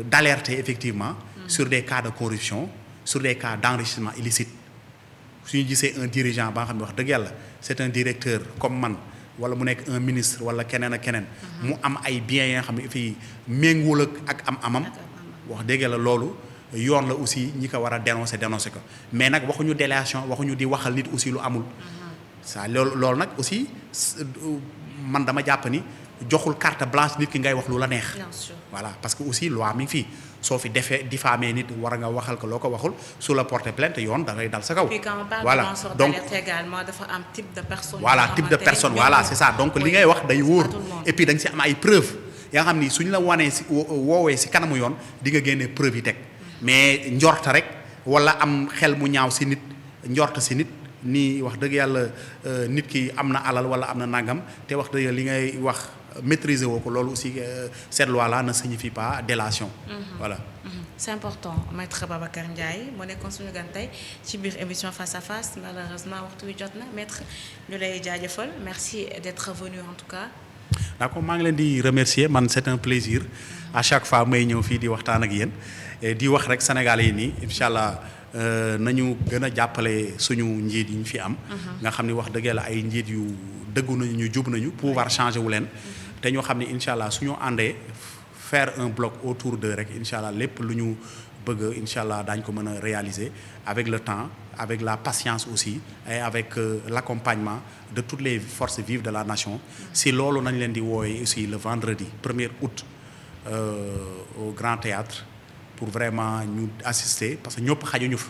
[SPEAKER 4] d'alerter effectivement sur des cas de corruption sur des cas d'enrichissement illicite suñu gisee un dirigeant ba nga xam ne wax dëgg yàlla c'est un directeur comme man wala mu nekk un ministre wala keneen ak keneen mu am ay biens yoo xam ne fii méngool ak amam wax dëgg yàlla loolu yoon la aussi ñi ko war a dénoncer ko mais nag waxuñu délation waxuñu di waxal nit aussi lu amul. ça loolu nag aussi man dama jàpp ni joxul carte blanche nit ki ngay wax lu la neex.
[SPEAKER 3] Bien sûr.
[SPEAKER 4] Voilà parce que aussi loi mi ngi fii soo fi defee diffamé nit war nga waxal ko loo ko waxul su la porter plainte yoon da ngay dal sa kaw.
[SPEAKER 3] Puis quand on parle
[SPEAKER 4] voilà
[SPEAKER 3] de lanceur
[SPEAKER 4] donc
[SPEAKER 3] d'alerte également dafa am type de personne.
[SPEAKER 4] voilà type de personne voilà c'est ça donc li ngay wax day wóor et puis da nga si am ay preuves yaa nga xam ni suñ la wanee si woowee si kanamu yoon di nga génnee preuve yi teg mais njorta rek wala am xel mu ñaaw si nit njorta si nit nii wax dëgg yàlla nit ki am na alal wala am na nangam te wax dëgg li ngay wax maîtriser woo ko loolu aussi cette loi là ne signifie pas délation. Voilà.
[SPEAKER 3] C'est important maître Babacar Ndiaye moo nekkoon suñu gan tey ci biir émission face à face malheureusement waxtu wi jot na maître ñu lay jaajëfal merci d'être venu en tout cas.
[SPEAKER 4] D'accord maa ngi leen di remercier man c'est un plaisir à chaque fois may ñëw fii di waxtaan ak yéen di wax rek Sénégalais yi nii incha allah nañu gën a jàppale suñu njiit yi ñu fi am. nga xam ni wax dëgg la ay njiit yu dëggu nañu ñu jub nañu pouvoir changer wu leen te ñoo xam ni incha allah suñu àndee faire un bloc autour d'eux rek incha allah lépp lu ñu bëgg incha allah daañu ko mën a réaliser avec le temps avec la patience aussi et avec l'accompagnement de toutes les forces vives de la nation si loolu nañ leen di wooye aussi le vendredi 1er août au Grand Théâtre pour vraiment ñu assister parce que ñëpp xajuñu fa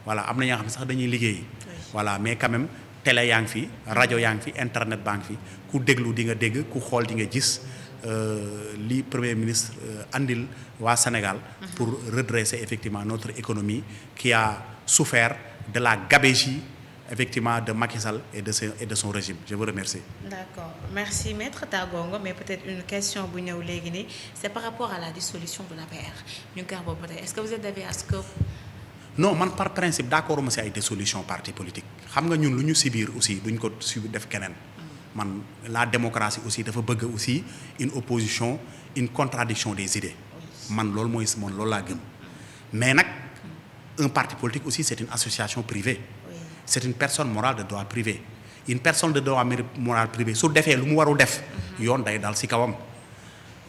[SPEAKER 4] voilà am na ñoo xam ne sax dañuy liggéey voilà mais quand même télé yaa ngi fi rajo yaa ngi fi internet baa ngi fi ku déglu di nga dégg ku xool di nga gis li premier ministre andil waa Sénégal pour redresser effectivement notre économie qui a souffert de la gabegie effectivement de Macky Sall et de son régime je vous remercie. D'accord
[SPEAKER 3] merci maître Tagongo mais peut-être une question bu ñëw léegi nii c'est par rapport à la dissolution de l'APR ñu ngi boobu peut-être est-ce que vous êtes d'avis à ce que.
[SPEAKER 4] non man par principe d'accord ma si ay dissolution parti politique xam nga ñun lu ñu subir aussi duñ ko subir def keneen. man la démocratie aussi dafa bëgg aussi une opposition une contradiction des idées man loolu mooy si loolu laa gëm mais nag un parti politique aussi c'est une association privée c'est une personne morale de droit privé une personne de droit moral privé su defee lu mu warul def yoon day dal ci kawam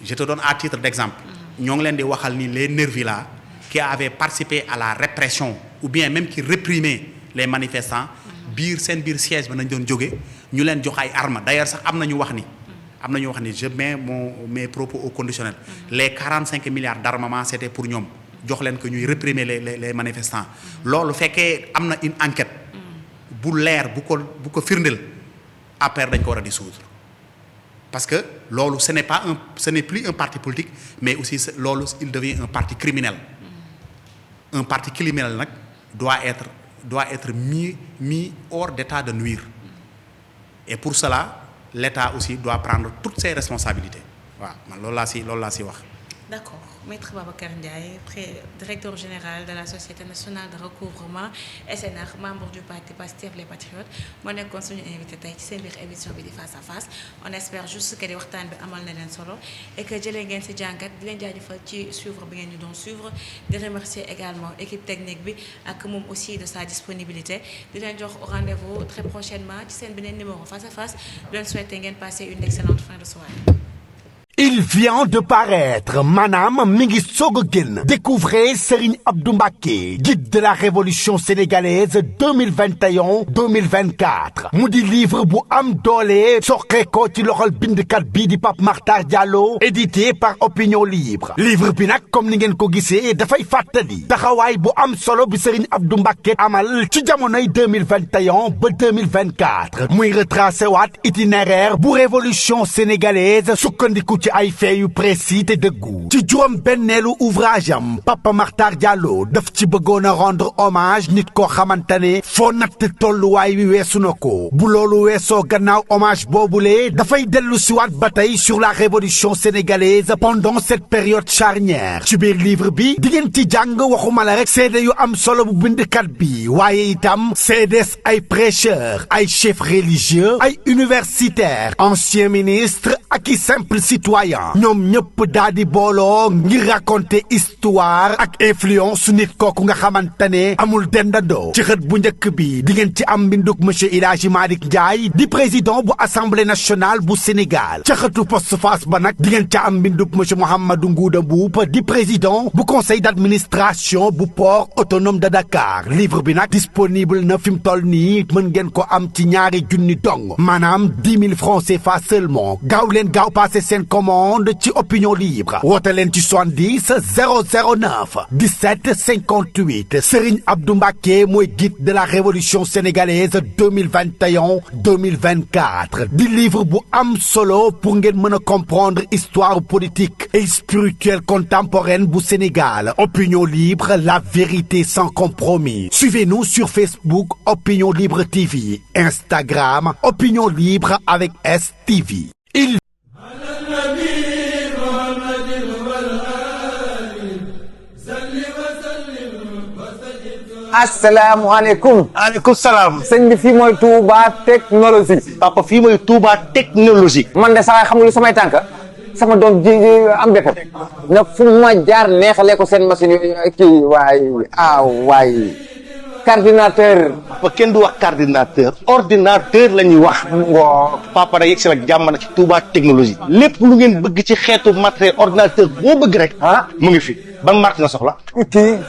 [SPEAKER 4] je te donne à titre d'exemple ñoo ngi leen di waxal ni les nervis là qui avaient participé à la répression ou bien même qui réprimaient les manifestants biir siège ba nañ doon jóge ñu leen jox ay armes d'ailleurs sax am na ñu wax ni je mets mes propos au conditionnel les 45 milliards d'armement c'était pour ñoom jox leen que ñuy réprimer les manifestants loolu fekkee am na une enquête bu leer bu ko firndeel APR dañ ko war a dissoudre parce que loolu ce n'est plus un parti politique mais aussi loolu il devient un parti criminel un parti criminel nag doit être mis hors d'état de nuire et pour cela l'État aussi doit prendre toutes ses responsabilités waaw man loolu laa si wax.
[SPEAKER 3] D'accord maître Babacar Ndiaye directeur général de la Société nationale de recouvrement SNR membre du parti Pastef les Patriotes moo nekkoon suñu invité tey ci seen biir émission bi di face à face on espère juste que di waxtaan bi amal na leen solo et que jëlee ngeen ci jàngat di leen jaajëfal ci suivre bi ngeen ñu doon suivre di remercier également équipe technique bi ak moom aussi de sa disponibilité di leen jox rendez-vous très prochainement ci seen beneen numéro face à face di leen souhaiter ngeen passer une excellente fin de soirée.
[SPEAKER 5] Il vient de paraître maanaam mi ngi soog a génn découvrez Serigne Abdou Mbacké guide de la révolution sénégalaise 2021-2024 mu di livre bu am doole soqe ko ci loxol bindkat bii di Pape Makhtar Diallo édité par Opinion Libre livre bi nag comme ni ngeen ko gisee dafay fàttali taxawaay bu am solo bi Serigne Abdou Mbacké amal ci jamonoy 2021 ba 2024 muy retracé waat itinéraire bu révolution sénégalaise sukkandiku ci ay fait yu précis te dëggu ci juróom benneelu ouvrage am Papa Makhtar Diallo daf ci bëggoon a rendre hommage nit koo xamante ne foo natt tolluwaay wi weesu na ko bu loolu weesoo gannaaw hommage boobule dafay dellu siwaat ba tey sur la révolution sénégalaise pendant cette période charnière ci biir livre bi di ngeen ci jàng waxuma la rek seede yu am solo bu bindkat bi waaye itam seedes ay prêcheurs ay chefs religieux ay universitaires anciens ministres ak i simple citoyens citoyen ñoom ñëpp daal di booloo ngir raconter histoire ak influence nit kooku nga xamante ne amul dendandoo ci xët bu njëkk bi di ngeen ci am mbinduk monsieur El Hadji Malick Ndiaye di président bu assemblée nationale bu Sénégal ca xëtu postface ba nag di ngeen ca am mbinduk monsieur Mouhamadou Ngouda Mboup di président bu conseil d'administration bu port autonome de Dakar livre bi nag disponible na fi mu toll nii mën ngeen ko am ci ñaari junni dong maanaam 10 000 francs CFA seulement gaaw leen gaaw passé seen commande ci opinion libre woote leen ci 70 009 17 58 Serigne Abdou Mbacké mooy guide de la révolution sénégalaise 2021-2024 di livre bu am solo pour ngeen mën a comprendre histoire politique et spirituelle contemporaine bu Sénégal opinion libre la vérité sans compromis suivez-nous sur Facebook Opinion Libre TV Instagram Opinion Libre avec STV.
[SPEAKER 1] asalaamaaleykum.
[SPEAKER 2] aleykum salaam.
[SPEAKER 1] sëñ bi fii mooy Touba technologie.
[SPEAKER 2] papa fii mooy Touba technologie.
[SPEAKER 1] man de saa xam nga lu samay tànk sama doom ji am defet na fu ma jaar neexalee ko seen machine yi kii waay coordinateur.
[SPEAKER 2] papa kenn du wax coordinateur. ordinateur la ñuy wax.
[SPEAKER 1] ngoo
[SPEAKER 2] papa da yegg si nag jàmm nag ci Touba technologie. lépp lu ngeen bëgg ci xeetu matériel ordinateur boo bëgg rek. mu ngi fi ban marque nga soxla.
[SPEAKER 1] outil.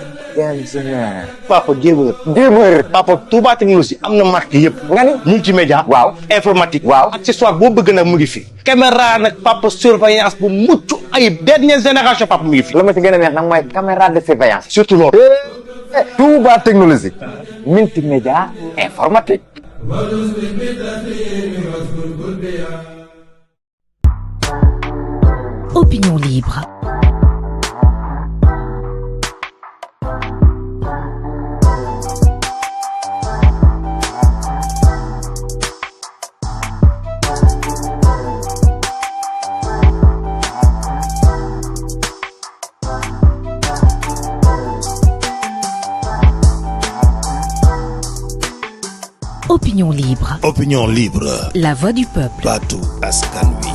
[SPEAKER 2] papa
[SPEAKER 1] gamer.
[SPEAKER 2] papa Touba technologie am na marque yëpp.
[SPEAKER 1] nga ni
[SPEAKER 2] multimédia.
[SPEAKER 1] waaw
[SPEAKER 2] informatique.
[SPEAKER 1] waaw
[SPEAKER 2] accessoire boo bëgg nag mu ngi fi. caméra nag papa surveillance bu mucc ayib dernière génération papa mu ngi fi.
[SPEAKER 1] la ma ci gën a neex nag mooy caméra de surveillance.
[SPEAKER 2] surtout loolu.
[SPEAKER 1] Touba technologie. multimédia informatique.
[SPEAKER 6] Opinion libre. Opinion libre.
[SPEAKER 7] Opinion libre.
[SPEAKER 6] La voix du peuple.
[SPEAKER 7] Batou Askan Wi.